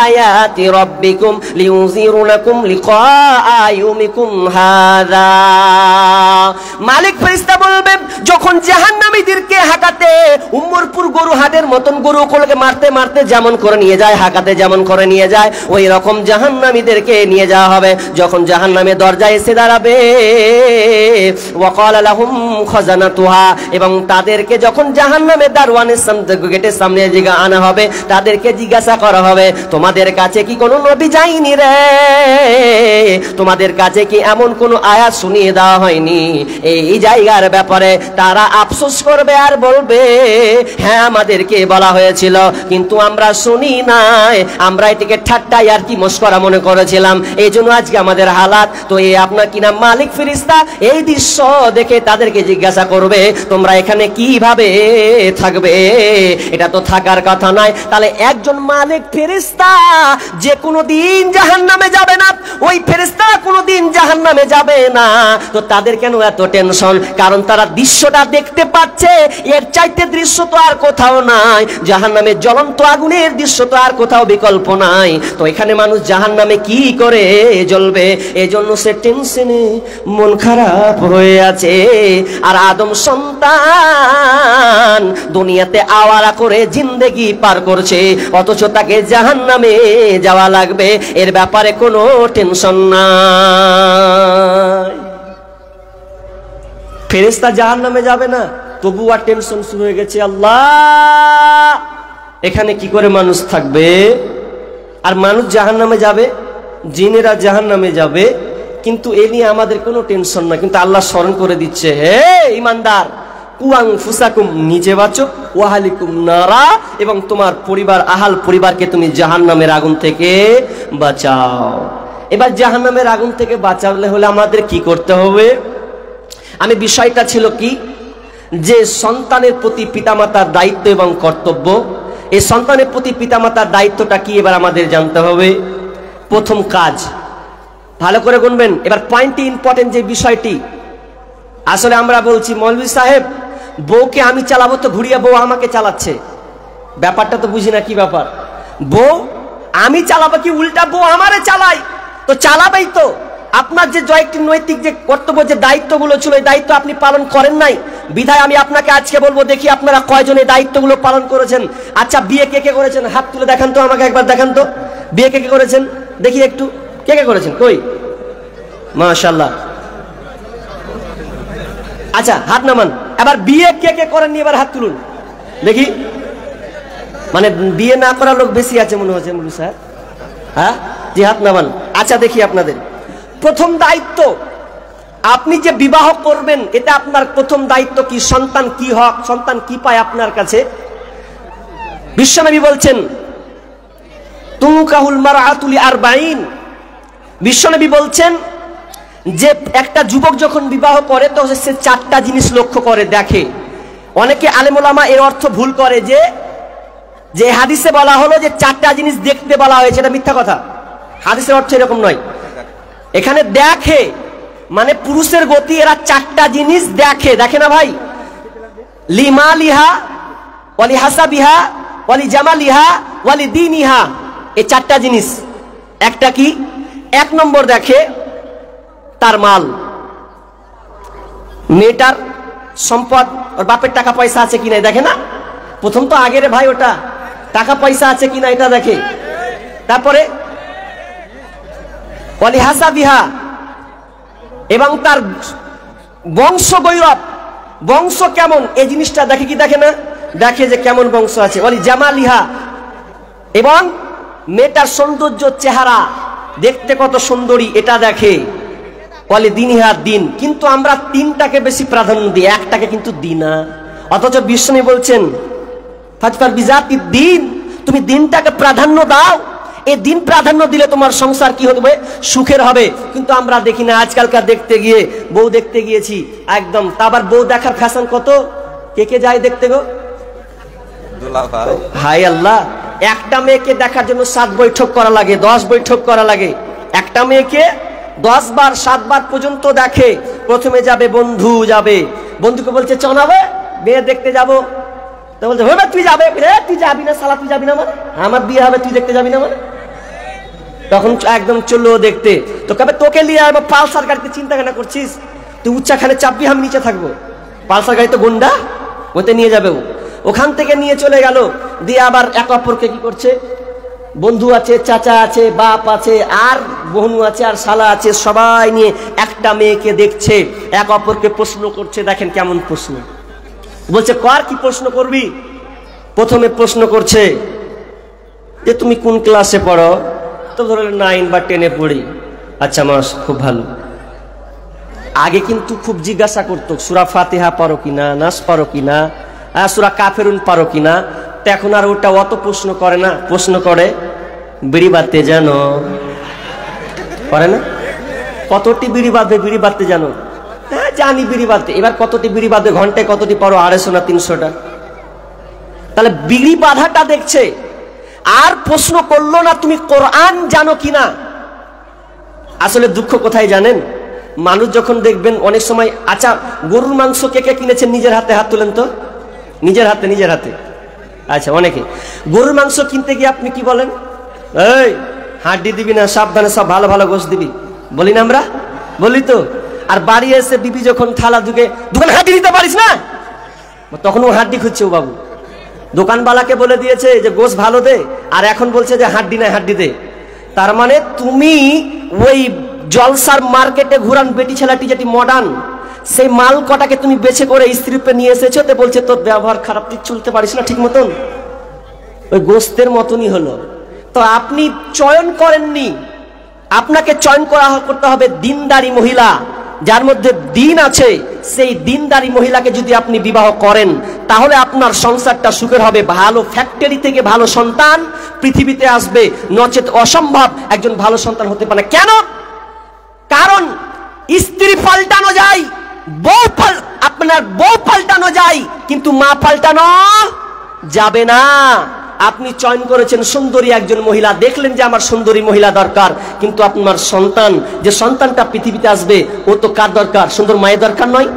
আয়াতি রাব্বিকুম লিয়ুযিরুনাকুম লিকাআ ইয়াউমিকুম হাযা। মালিক ফেরেশতা বলবেন, যখন জাহান্নামীদেরকে হাকাতে উম্মরপুর গরু হাটের মতন গরুগুলোকে মারতে মারতে যেমন করে নিয়ে যায়, হাকাতে যেমন করে নিয়ে যায়, ওই রকম জাহান্নামীদেরকে নিয়ে যাওয়া হবে। যখন জাহান্নামের দরজায় এসে দাঁড়াবে, ওয়াকালা লাহুম খাজানাতুহা, এবং তাদেরকে যখন জাহান্নামের দারওয়ানের সামনে, গেটের সামনে আনা হবে, তাদেরকে জিজ্ঞাসা করা হবে, তোমাদের কাছে কি কোনো নবী যায়নি রে? তোমাদের কাছে কি এমন কোন আয়াত শুনিয়ে দেওয়া হয়নি? এই জায়গার ব্যাপারে তারা আফসোস করবে আর বলবে, হ্যাঁ আমাদেরকে বলা হয়েছিল, কিন্তু আমরা শুনি নাই, আমরা এটিকে ঠাট্টা আর কি মস্করা মনে করেছিলাম, এই জন্য আজকে আমাদের হালাত। তো এই আপনার কিনা মালিক ফেরেশতা এই দৃশ্য দেখে তাদেরকে জিজ্ঞাসা করবে, তোমরা এখানে কিভাবে থাকবে, এটা তো থাকার কথা নয়। তাহলে একজন মালিক ফেরেশতা যে কোনো দিন জাহান্নামে যাবে না, ওই ফেরেশতা কোনো দিন জাহান্নামে যাবে না, তো তাদের কেন এত টেনশন? কারণ তারা দৃশ্যটা দেখতে পাচ্ছে, এর চাইতে দৃশ্য তো আর কোথাও নাই, জাহান্নামের জ্বলন্ত আগুনের দৃশ্য তো আর কোথাও বিকল্প নাই। তো এখানে মানুষ জাহান্নামে কি করে জ্বলবে, এজন্য সে টেনশনে মন খারাপ হয়ে আছে। আর আদম সন্তান দুনিয়াতে আওয়ারা করে জিন্দেগি পার করছে, অথচ তাকে জাহান্নামে যাওয়া লাগবে, এর ব্যাপারে কোনো টেনশন নাই। ফেরেশতা জাহান্নামে যাবে না, তবু আর টেনশন শুরু হয়ে গেছে, আল্লাহ এখানে কি করে মানুষ থাকবে। আর মানুষ জাহান্নামে যাবে, জিনেরা জাহান্নামে যাবে, কিন্তু এ নিয়ে আমাদের কোনো টেনশন না। কিন্তু আল্লাহ স্মরণ করে দিচ্ছে, হে ঈমানদার, কুয়াং ফুসাকুম, নিজে বাঁচো, ওয়াহালিকুম নারা, এবং তোমার পরিবার, আহাল পরিবারকে তুমি জাহান্নামের আগুন থেকে বাঁচাও। এবার জাহান্নামের আগুন থেকে বাঁচালে হলে আমাদের কি করতে হবে? আমি বিষয়টা ছিল কি, যে সন্তানের প্রতি পিতামাতার দায়িত্ব এবং কর্তব্য, এই সন্তানের প্রতি পিতামাতার দায়িত্বটা কি এবার আমাদের জানতে হবে। প্রথম কাজ। ভালো করে গুনবেন। এবার পয়েন্টটি ইম্পর্টেন্ট যে বিষয়টি, আসলে আমরা বলছি মৌলভী সাহেব বউকে আমি চালাবো তো ঘুরিয়ে বউ আমাকে চালাচ্ছে, ব্যাপারটা তো বুঝি না কি ব্যাপার। বউ আমি চালাবো কি উল্টা বউ আমারে চালাই? তো চালাবেই তো। আপনার যে জয়টি নৈতিক যে কর্তব্য যে দায়িত্বগুলো ছিল এই দায়িত্ব আপনি পালন করেন নাই, বিধায় আমি আপনাকে আজকে বলবো দেখি আপনারা কয়জন এই দায়িত্বগুলো পালন করেছেন। আচ্ছা বিয়ে কে কে করেছেন হাত তুলে দেখান তো, আমাকে একবার দেখান তো বিয়ে কে কে করেছেন দেখি একটু, কে কে করেছেন কই? মাশাআল্লাহ। আচ্ছা হাত নামান। এবার বিয়ে কে কে করেননি এবার হাত তুলুন দেখি। মানে বিয়ে না করা লোক বেশি আছে মনে হচ্ছে মুলু স্যার। হ্যাঁ জি হাত নামান। আচ্ছা দেখি আপনাদের প্রথম দায়িত্ব, আপনি যে বিবাহ করবেন এটা আপনার প্রথম দায়িত্ব কি? সন্তান কি হক, সন্তান কি পায় আপনার কাছে? বিশ্বনবী বলছেন তুনকাহুল মারআতু লিআরবাঈন। বিশ্বনবী বলছেন যে একটা যুবক যখন বিবাহ করে তো সে চারটা জিনিস লক্ষ্য করে দেখে। অনেকে আলেম ওলামা এর অর্থ ভুল করে যে যে হাদিসে বলা হলো যে চারটা জিনিস দেখতে বলা হয়েছে, এটা মিথ্যা কথা। হাদিসের অর্থ এরকম নয়। এখানে দেখে মানে পুরুষের গতি, এরা চারটা জিনিস দেখে। দেখে না ভাই? লিমালিহা ওয়ালি হাসাবিহা ওয়ালি জামালিহা ওয়ালি দীনিহা, এই চারটা জিনিস। একটা কি? এক নম্বর দেখে তার মাল, মেয়েটার সম্পদ, ওর বাপের টাকা পয়সা আছে কিনা দেখে না? প্রথম তো আগের ভাই ওটা টাকা পয়সা আছে কিনা এটা দেখে। তারপরে ওয়ালি হাসাবিহা, এবং তার বংশ গৌরব, বংশ কেমন এই জিনিসটা দেখে কি দেখে না? দেখে যে কেমন বংশ আছে। ওয়ালি জামালিহা, এবং মেয়েটার সৌন্দর্য, চেহারা দেখতে কত সুন্দরী এটা দেখে। ওয়ালি দীনিহা, দিন। কিন্তু আমরা তিনটাকে বেশি প্রাধান্য দিই, একটাকে কিন্তু দিই না। অথচ বিষ্ণু বলছেন ফাজফার বিজাতি দিন, তুমি দিনটাকে প্রাধান্য দাও। এই দিন প্রাধান্য দিলে তোমার সংসার কি হবে? সুখের হবে। কিন্তু আমরা দেখি না। আজকালকার দেখতে গিয়ে বউ দেখতে গিয়েছি একদম, তা আবার বউ দেখার ফ্যাশন কত, কে কে যায় দেখতে গো? হাই আল্লাহ, একটা মেয়েকে দেখার জন্য 7 বৈঠক করা লাগে, 10 বৈঠক করা লাগে। একটা মেয়েকে 10 বার 7 বার পর্যন্ত দেখে। প্রথমে যাবে বন্ধু, যাবে বন্ধুকে বলছে চনাবে মেয়ে দেখতে যাবো, তো বলছে তুই যাবে, তুই যাবি না সালা, তুই যাবি না মানে আমার বিয়ে হবে তুই দেখতে যাবি না মানে? তখন একদম চললো দেখতে, তো কবে তোকে নিয়ে আসবো পালসার গাড়িতে, চিন্তা কেন করছিস? তুই উচ্চাখানে চাপবি, আমি নিচে থাকবো। পালসার গাড়ি তো গুন্ডা, ওতে নিয়ে যাবে। ওখান থেকে নিয়ে চলে গেল, দিয়ে আবার এক অপরকে কি করছে? বন্ধু আছে, চাচা আছে, বাপ আছে, আর বোনু আছে, আর শালা আছে, সবাই নিয়ে একটা মেয়েকে দেখছে, এক অপরকে প্রশ্ন করছে। দেখেন কেমন প্রশ্ন বলছে, কার কি প্রশ্ন করবি? প্রথমে প্রশ্ন করছে যে তুমি কোন ক্লাসে পড়ো? তো ধরো 9 বা 10-এ পড়ি। আচ্ছা মাস, খুব ভালো। আগে কিন্তু খুব জিজ্ঞাসা করতো সূরা ফাতিহা পারো কিনা, নাস পারো কিনা, সূরা কাফেরুন পারো কিনা। তো এখন আর ওটা অত প্রশ্ন করে না, প্রশ্ন করে বিড়ি বাঁধতে জানো? করে না? কতটি বিড়ি বাঁধবে? বিড়ি বাঁধতে জানো? হ্যাঁ জানি বিড়ি বাঁধতে। এবার কতটি বিড়ি বাঁধবে? ঘন্টায় কতটি পারো? 250 না 300টা। তাহলে বিড়ি বাঁধাটা দেখছে, আর প্রশ্ন করলো না তুমি কোরআন জানো কিনা। আসলে দুঃখ কোথায় জানেন? মানুষ যখন দেখবেন অনেক সময়, আচ্ছা গরুর মাংস কে কে কিনেছেন নিজের হাতে? হাত তুলেন তো। নিজের হাতে, নিজের হাতে। আচ্ছা অনেকে গরুর মাংস কিনতে গিয়ে আপনি কি বলেন? এই হাড্ডি দিবি না, সাবধানে, সব ভালো ভালো গোশ দিবি, বলি না আমরা? বলি তো। আর বাড়ি এসে বিবি যখন থালা ধুকে, দোকানে হাড্ডি দিতে পারিস না, তখন ও হাড্ডি খুঁজছে। ও বাবু দোকানওয়ালাকে বলে দিয়েছে যে গোশ ভালো দে, আর এখন বলছে যে হাড্ডি নাই, হাড্ডি দে। তার মানে তুমি ওই জলসার মার্কেটে ঘুরান বেটি ছেলেটি যেটি মডার্ন, সেই মাল কটাকে তুমি বেছে করে স্ত্রীপে নিয়ে এসেছো, তো বলছে তোর ব্যবহার খারাপ, তুই চলতে পারিস না ঠিক মতন। ওই গোস্তের মতনই হলো। তো আপনি চয়ন করেননি, আপনাকে চয়ন করতে হবে দিনদারি মহিলা, যার মধ্যে দিন আছে। সেই দিনদারি মহিলাকে যদি আপনি বিবাহ করেন তাহলে আপনার সংসারটা সুখের হবে। ভালো ফ্যাক্টরি থেকে ভালো সন্তান পৃথিবীতে আসবে, নচেত অসম্ভব একজন ভালো সন্তান হতে পারে। কেন? কারণ স্ত্রী পাল্টানো যায়, আপনার বউ পাল্টানো যায়, কিন্তু মা পাল্টানো যাবে না। আপনি চয়ন করেছেন সুন্দরী একজন মহিলা, দেখলেন যে আমার সুন্দরী মহিলা দরকার, কিন্তু আপনার সন্তান, যে সন্তানটা পৃথিবীতে আসবে, ও তো কার দরকার? সুন্দর মায়ের দরকার নয়?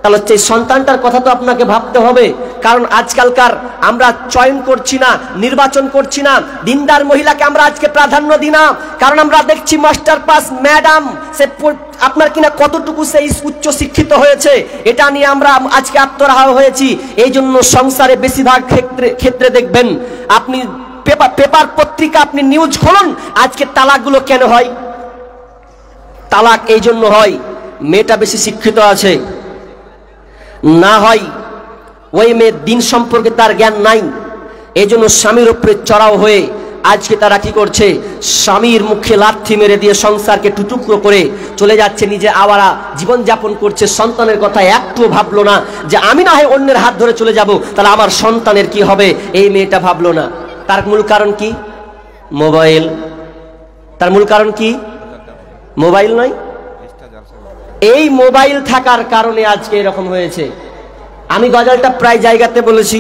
তাহলে সেই সন্তানটার কথা তো আপনাকে ভাবতে হবে। কারণ আজকালকার আমরা চয়ন করছি না, নির্বাচন করছি না, দিনদার মহিলাকে আমরা আজকে প্রাধান্য দিই না। কারণ আমরা দেখছি মাস্টার পাস ম্যাডাম, সে আপনার কিনা কতটুকু সে উচ্চ শিক্ষিত হয়েছে, এটা নিয়ে আমরা আজকে আত্মরাহ হয়েছি। এই জন্য সংসারে বেশিরভাগ ক্ষেত্রে দেখবেন আপনি পেপার পত্রিকা, আপনি নিউজ খুলুন, আজকে তালাকগুলো কেন হয়? তালাক এই জন্য হয়, মেয়েটা বেশি শিক্ষিত আছে, না হয় ওই মেয়ে দিন সম্পর্কে তার জ্ঞান নাই। এই জন্য স্বামীর উপরে চড়াও হয়ে আজকে তারা কি করছে? স্বামীর মুখে লাথি মেরে দিয়ে সংসারকে টুকরো করে চলে যাচ্ছে, নিজে আওয়ারা জীবনযাপন করছে। সন্তানের কথা একটু ভাবলো না যে আমি না হয় অন্যের হাত ধরে চলে যাব, তাহলে আমার সন্তানের কি হবে, এই মেয়েটা ভাবলো না। তার মূল কারণ কি? মোবাইল। তার মূল কারণ কি? মোবাইল নয়? এই মোবাইল থাকার কারণে আজকে এরকম হয়েছে। আমি গজলটা প্রায় জায়গাতে বলেছি,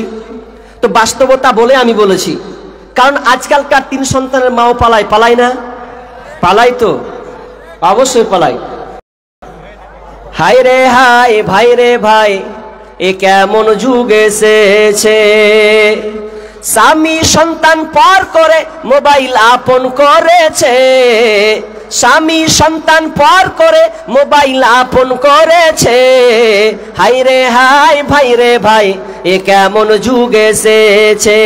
তো বাস্তবতা বলে আমি বলেছি। কারণ আজকালকার 3 সন্তানের মাও পালায় না? পালাই তো, অবশ্যই পালাই। হাই রে হাই, ভাই রে ভাই, এ কেমন যুগ এসেছে, স্বামী সন্তান পর করে মোবাইল আপন করেছে, স্বামী সন্তান পর করে মোবাইল আপন করেছে। হাই রে হাই, ভাই রে ভাই, এ কেমন যুগ এসেছে,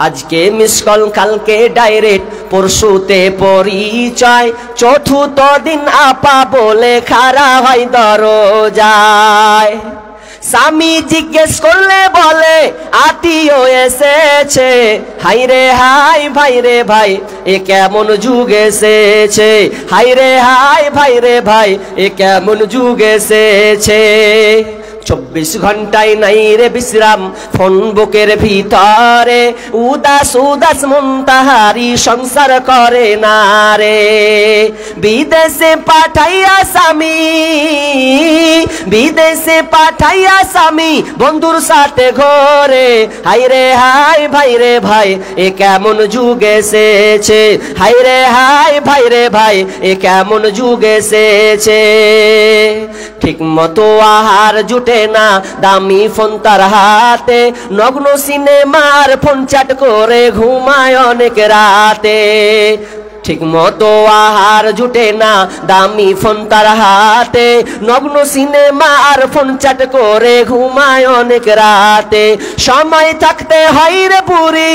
আজকে মিস কল, কালকে ডাইরেক্ট, পরশুতে পরিচয়, চতুর্থ দিন আপা বলে খাড়া হয় দরজায়। স্বামী জিজ্ঞেস করলে বলে আত্মীয় এসেছে। হাই রে হাই, ভাই রে ভাই, এ কেমন যুগ এসেছে, হাই রে হাই, ভাই রে ভাই, এ কেমন যুগ এসেছে। 24 ঘন্টায় নাই রে বিশ্রাম, ফোন বুকের ভিতরে, উদাস উদাস মন তাহারি সংসার করে না রে। বিদেশে পাঠাইয়া স্বামী, বিদেশে পাঠাইয়া স্বামী, বন্ধুর সাথে ঘরে। হাই রে হাই, ভাই রে ভাই, এ কেমন যুগ এসেছে, হাই রে হাই, ভাই রে ভাই, এ কেমন যুগ এসেছে। ঠিক মতো আহার জুটে না, দামি ফোন তার হাতে, নগ্ন সিনেমার ফোন চ্যাট করে ঘুমায় অনেক রাতে। ঠিক মতো আহার জুটে না, দামি ফোন তার হাতে, নগ্ন সিনেমার ফোন চ্যাট করে ঘুমায় অনেক রাতে। সময় থাকতে হয় রে পুরি,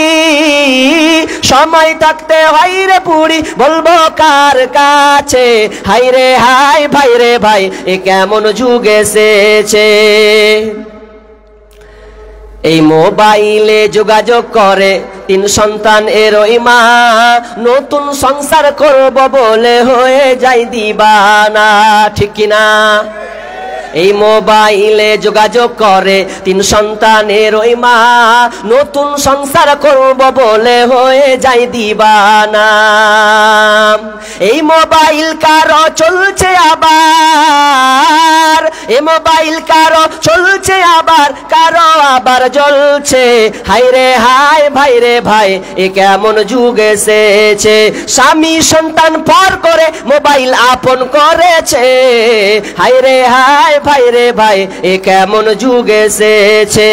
সময় থাকতে হয় রে পুরি, বলবো কার কাছে। হাই রে হাই, ভাই রে ভাই, এ কেমন যুগ এসেছে। এই মোবাইলে যোগাযোগ করে 3 সন্তান এরই মা, নতুন সংসার করব বলে হয়ে যায় দিবানা, ঠিক কিনা? এই মোবাইলে যোগাযোগ করে 3 সন্তানের ওই মা, নতুন সংসার করব বলে হয়ে যায় দিবানা। এই মোবাইল কারো চলছে আবার, এই মোবাইল কারো চলছে আবার, কারো আবার জ্বলছে। হাই রে হাই, ভাই রে ভাই, এ কেমন যুগ এসেছে, স্বামী সন্তান পর করে মোবাইল আপন করেছে। হাই রে হাই, ভাই রে ভাই, এ কেমন যুগ এসেছে।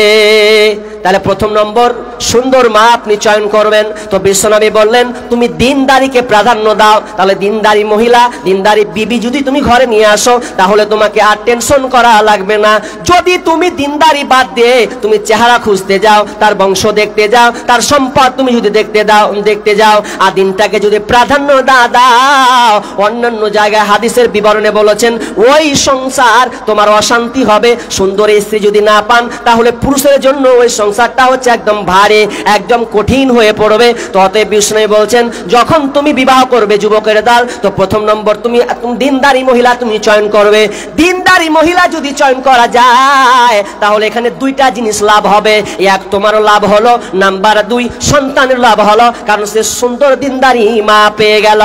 তাহলে প্রথম নম্বর, সুন্দর মা আপনি চয়ন করবেন। তো বিশ্বনবী বললেন তুমি দিনদারিকে প্রাধান্য দাও। তাহলে দিনদারি মহিলা, দিনদারি বিবি যদি তুমি ঘরে নিয়ে আসো, তাহলে তোমাকে আর টেনশন করা লাগবে না। যদি তুমি দিনদারি বাদ দিয়ে তুমি চেহারা খুঁজতে যাও, তার বংশ দেখতে যাও, তার সম্পদ তুমি যদি দেখতে যাও, আর দিনটাকে যদি প্রাধান্য দাও, অন্যান্য জায়গায় হাদিসের বিবরণে বলেছেন ওই সংসার তোমার অশান্তি হবে। সুন্দর স্ত্রী যদি না পান, তাহলে পুরুষের জন্য ওই সংসারটা হচ্ছে একদম ভারী, একদম কঠিন হয়ে পড়বে। তো অতএব বিষ্ণু বলছেন যখন তুমি বিবাহ করবে যুবকের দল, তো প্রথম নম্বর তুমি দিনদারি মহিলা তুমি চয়ন করবে। দিনদারি মহিলা যদি চয়ন করা যায়, তাহলে এখানে 2টা জিনিস লাভ হবে। এক, তোমারও লাভ হলো, নাম্বার 2 সন্তানের লাভ হলো, কারণ সে সুন্দর দিনদারি মা পেয়ে গেল।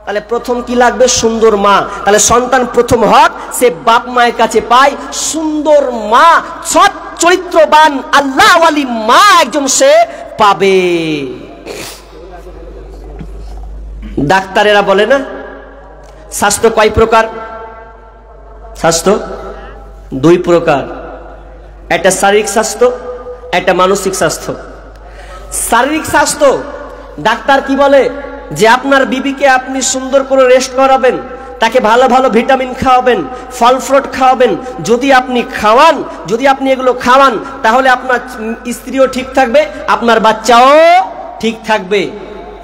তাহলে প্রথম কি লাগবে? সুন্দর মা। তাহলে সন্তান প্রথম হক সে বাপ মায়ের কাছে পায় সুন্দর মা, সৎ চরিত্রবান আল্লাহওয়ালি মা একজন সে পাবে। ডাক্তারেরা বলে না স্বাস্থ্য কয় প্রকার? স্বাস্থ্য দুই প্রকার, একটা শারীরিক স্বাস্থ্য, একটা মানসিক স্বাস্থ্য। শারীরিক স্বাস্থ্য ডাক্তার কি বলে যে আপনার বিবিকে আপনি সুন্দর করে রেস্ট করাবেন, তাকে ভালো ভালো ভিটামিন খাওয়াবেন, ফল ফ্রুট খাওয়াবেন। যদি আপনি খাওয়ান, যদি আপনি এগুলো খাওয়ান তাহলে আপনার স্ত্রীও ঠিক থাকবে, আপনার বাচ্চাও ঠিক থাকবে।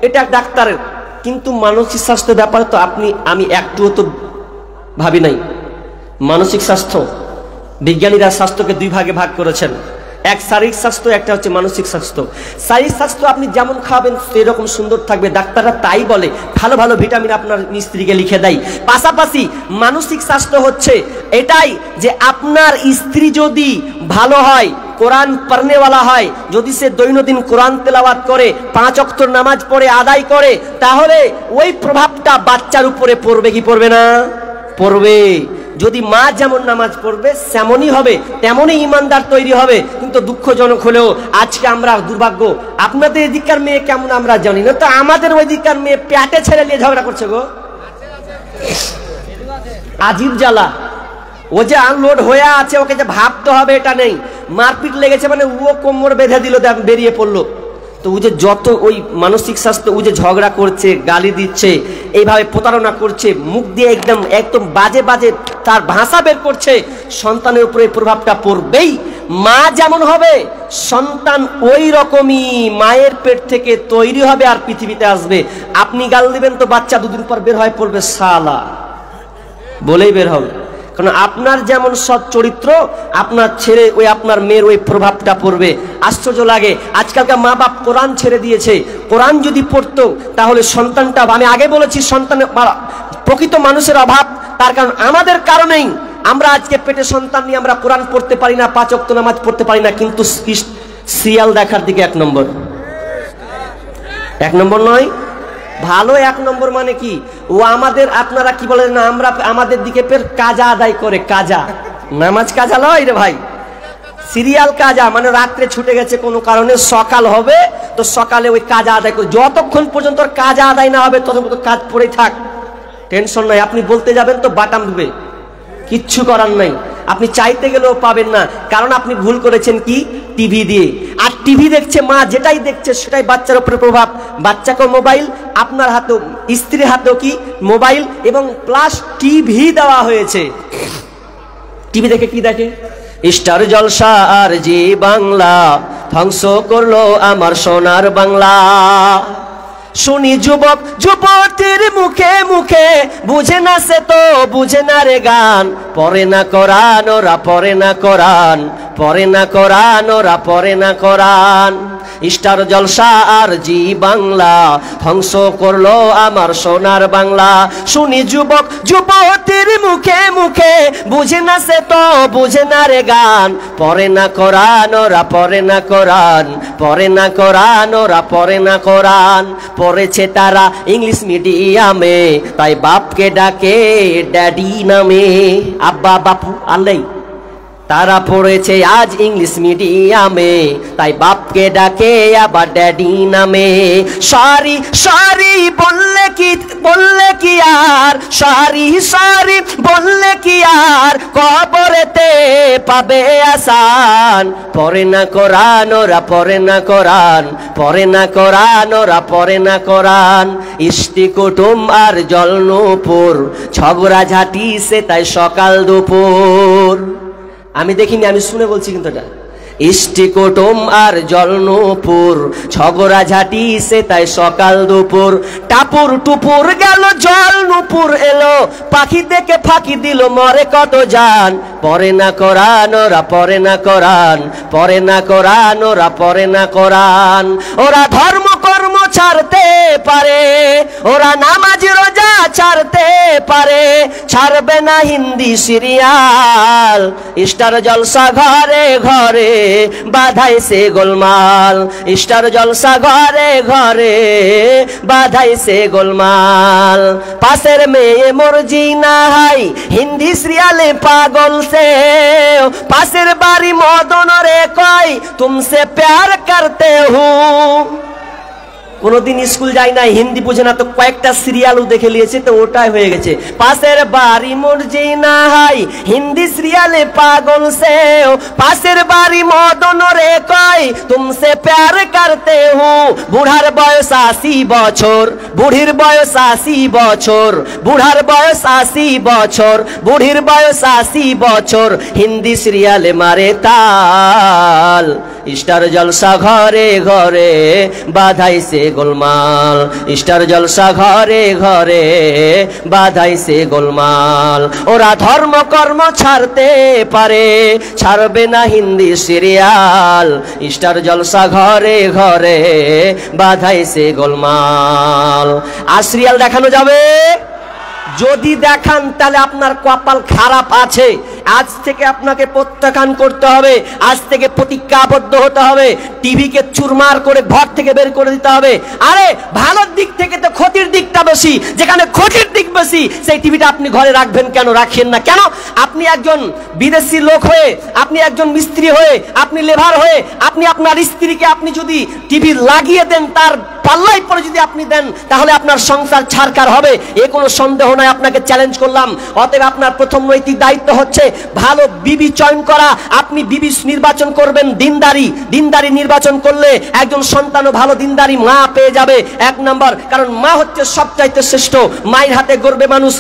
এটা ডাক্তারের। কিন্তু মানসিক স্বাস্থ্য ব্যাপারে তো আমি একটুও তো ভাবি নাই। মানসিক স্বাস্থ্য বিজ্ঞানীরা স্বাস্থ্যকে দুই ভাগে ভাগ করেছেন, এক শারীরিক স্বাস্থ্য, একটা হচ্ছে মানসিক স্বাস্থ্য। শারীরিক স্বাস্থ্য আপনি যেমন খাবেন সেরকম সুন্দর থাকবে, ডাক্তাররা তাই বলে, ভালো ভালো ভিটামিন আপনার স্ত্রীকে লিখে দেয়। পাশাপাশি মানসিক স্বাস্থ্য হচ্ছে এটাই যে আপনার স্ত্রী যদি ভালো হয়, কোরআন পড়নেওয়ালা হয়, যদি সে দৈনন্দিন কোরআন তেলাওয়াত করে, 5 ওয়াক্ত নামাজ পড়ে আদায় করে, তাহলে ওই প্রভাবটা বাচ্চার উপরে পড়বে কি পড়বে না? পড়বে। যদি মা যেমন নামাজ পড়বে সেমনই হবে, তেমনই ইমানদার তৈরি হবে। কিন্তু দুঃখজনক হলেও আজকে আমরা দুর্ভাগ্য, আপনাদের এদিককার মেয়ে কেমন আমরা জানি না, তো আমাদের ওই দিককার মেয়ে প্যাটে ছেড়ে নিয়ে ঝগড়া করছে গো। আজীব জ্বালা। ও যে আনলোড হয়ে আছে, ওকে যে ভাবতে হবে এটা নেই, মারপিট লেগেছে মানে ও কোমর বেঁধে দিল, বেরিয়ে পড়লো। তো ও যে যত ওই মানসিক স্বাস্থ্য, ও যে ঝগড়া করছে, গালি দিচ্ছে, এইভাবে প্রতারণা করছে, মুখ দিয়ে একদম বাজে বাজে তার ভাষা বের করছে, সন্তানের উপরে প্রভাবটা পড়বেই। মা যেমন হবে সন্তান ওই রকমই মায়ের পেট থেকে তৈরি হবে আর পৃথিবীতে আসবে। আপনি গাল দিবেন তো বাচ্চা দুদিন পর বের হয়ে পড়বে শালা বলেই বের হবে। কারণ আপনার যেমন সৎ চরিত্র, আপনার ছেলে ওই আপনার মেয়ের ওই প্রভাবটা পড়বে। আশ্চর্য লাগে, আজকালকার মা বাপ কোরআন ছেড়ে দিয়েছে। কোরআন যদি পড়তো তাহলে সন্তানটা, আমি আগে বলেছি সন্তানের প্রকৃত মানুষের অভাব, তার কারণ আমাদের কারণেই আমরা আজকে পেটে সন্তান নিয়ে আমরা কোরআন পড়তে পারি না, 5 ওয়াক্ত নামাজ পড়তে পারি না। কিন্তু সিরিয়াল দেখার দিকে 1 নম্বর, 1 নম্বর নয়, ভালো 1 নম্বর। মানে কি ও আমাদের, আপনারা কি বলেন না, আমরা আমাদের দিকে ফের কাজা আদায় করে। কাজা, নামাজ কাজা লয় রে ভাই, সিরিয়াল কাজা। মানে রাত্রে ছুটে গেছে কোনো কারণে, সকাল হবে তো সকালে ওই কাজা আদায় করে, যতক্ষণ পর্যন্ত কাজা আদায় না হবে ততক্ষণ কাজ পড়েই থাক, টেনশন নাই। আপনি বলতে যাবেন তো বাটাম দেবে, কিচ্ছু করার নাই। আপনি চাইতে গেলেও পাবেন না, কারণ আপনি ভুল করেছেন কি, টিভি দিয়ে। আর টিভি দেখছে মা, যেটাই দেখছে সেটাই বাচ্চার উপরে প্রভাব। বাচ্চাকেও মোবাইল, আপনার হাতেও, স্ত্রীর হাতেও কি মোবাইল, এবং প্লাস টিভি দেওয়া হয়েছে। টিভি দেখে কি দেখে? স্টার জলসা আর জি বাংলা ধ্বংস করলো আমার সোনার বাংলা। শুনি যুবক যুবতীর মুখে মুখে, বুঝে না সে তো বুঝে না রে গান, পড়ে না কোরআন ওরা, পড়ে না কোরআন, পড়ে না কোরআন ওরা, পড়ে না কোরআন। স্টার জলসা আর জি বাংলা ধ্বংস করলো আমার সোনার বাংলা। শুনি যুবক যুবতীর মুখে মুখে, বুঝে না সে তো বুঝে না রে গান, পড়ে না কোরআন ওরা, পড়ে না কোরআন, পড়ে না কোরআন ওরা, পড়ে না কোরআন। পড়েছে তারা ইংলিশ মিডিয়ামে, তাই বাপকে ডাকে ড্যাডি নামে। আব্বা বাপু আল্লাই, তারা পড়েছে আজ ইংলিশ মিডিয়ামে, তাই বাপকে ডাকে আবার ড্যাডি নামে। সরি সরি বললে কি আর, সরি সরি বললে কি আর, কবরেতে পাবে আসান। পড়ে না কোরআন ওরা, পড়ে না কোরআন, পড়ে না কোরআন ওরা, পড়ে না কোরআন। ইষ্টি কুটুম আর জলনুপুর, ঝগড়া ঝাঁটি সে তাই সকাল দুপুর। আমি দেখিনি, আমি শুনে বলছি কিন্তু এটা। ইষ্টি কুটুম আর জলনুপুর, ঝগড়া ঝাঁটি সে তাই সকাল দুপুর। টাপুর টুপুর গেল জল নুপুর এলো, পাখি দেখে ফাঁকি দিল মরে কত জান। পড়ে না কোরআন ওরা, পড়ে না কোরআন, পড়ে না কোরআন ওরা, পড়ে না কোরআন। ওরা ধর্ম কর্ম ছাড়তে পারে, ওরা নামাজ রোজা ছাড়তে পারে, ছাড়বে না হিন্দি সিরিয়াল। স্টার জলসা ঘরে ঘরে বাধাইছে গোলমাল, স্টার জলসা ঘরে ঘরে বাধাইছে গোলমাল। পাশের মেয়ে মর্জিনা হাই হিন্দি সিরিয়ালে পাগল সে, পাশের বাড়ি মদন রে কয় তুমসে প্যার করতে হুঁ। কোনদিন স্কুল যায় না, হিন্দি বুঝে না, তো কয়েকটা সিরিয়ালও দেখে নিয়েছে, তো ওটাই হয়ে গেছে। পাশের বাড়ি মর্জিনা হাই হিন্দি সিরিয়ালে পাগল সে, পাশের বাড়ি মদন রে কয় তুমসে প্যার করতে হুঁ। বুড়ার বয়স 80 বছর, বুড়ির বয়স 80 বছর, বুড়ার বয়স 80 বছর, বুড়ির বয়স 80 বছর, হিন্দি সিরিয়ালে মারে তাল। স্টার জলসা ঘরে ঘরে বাধাইছে গোলমাল, স্টার জলসা ঘরে ঘরে বাধাইছে গোলমাল। ওরা ধর্ম কর্ম ছাড়তে পারে, ছাড়বে না হিন্দি সিরিয়াল। স্টার জলসা ঘরে ঘরে বাধাইছে গোলমাল। আর সিরিয়াল দেখানো যাবে? যদি দেখান তাহলে আপনার কপাল খারাপ আছে। আজ থেকে আপনাকে প্রত্যাখ্যান করতে হবে, আজ থেকে প্রতিজ্ঞাবদ্ধ হতে হবে, টিভিকে চুরমার করে ঘর থেকে বের করে দিতে হবে। আরে ভালোর দিক থেকে তো ক্ষতির দিকটা বেশি, যেখানে ক্ষতির দিক বেশি সেই টিভিটা আপনি ঘরে রাখবেন কেন, রাখেন না কেন? আপনি একজন বিদেশি লোক হয়ে, আপনি একজন মিস্ত্রি হয়ে, আপনি লেবার হয়ে, আপনি আপনার স্ত্রীকে আপনি যদি টিভি লাগিয়ে দেন, তার পাল্লাই পরে যদি আপনি দেন, তাহলে আপনার সংসার ছারখার হবে, এ কোনো সন্দেহ নাই। আপনাকে চ্যালেঞ্জ করলাম। অতএব আপনার প্রথম নৈতিক দায়িত্ব হচ্ছে ভালো বিবি চয়ন করা। আপনি বিবি নির্বাচন করবেন দিনদারি, দিনদারি নির্বাচন করলে একজন সন্তানও ভালো দিনদারি মা পেয়ে যাবে। 1 নম্বর, কারণ মা হচ্ছে সবচাইতে শ্রেষ্ঠ। মায়ের হাতে গড়বে মানুষ,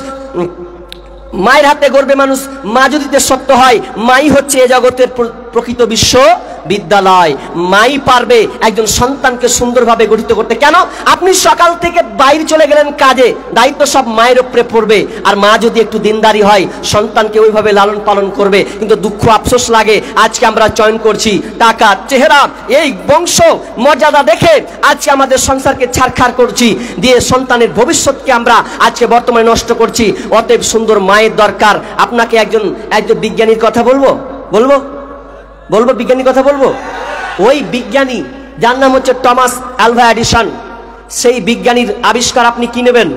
মায়ের হাতে গড়বে মানুষ। মা যদি সত্য হয়, মাই হচ্ছে এ জগতের প্রকৃত বিশ্ববিদ্যালয়। মাই পারবে একজন সন্তানকে সুন্দরভাবে গঠিত করতে। কেন? আপনি সকাল থেকে বাইরে চলে গেলেন কাজে, দায়িত্ব সব মায়ের উপরে পড়বে। আর মা যদি একটু দিনদারি হয়, সন্তানকে ওইভাবে লালন পালন করবে। কিন্তু দুঃখ আফসোস লাগে, আজকে আমরা চয়ন করছি টাকা, চেহারা, এই বংশ মর্যাদা দেখে আজকে আমাদের সংসারকে ছারখার করছি, দিয়ে সন্তানের ভবিষ্যৎকে আমরা আজকে বর্তমানে নষ্ট করছি। অতএব সুন্দর মায়ের দরকার। আপনাকে একজন বিজ্ঞানীর কথা বলবো, বিজ্ঞানীর কথা বলবো। ওই বিজ্ঞানী যার নাম হচ্ছে টমাস আলভা এডিসন, সেই বিজ্ঞানীর আবিষ্কার আপনি কি নেবেন?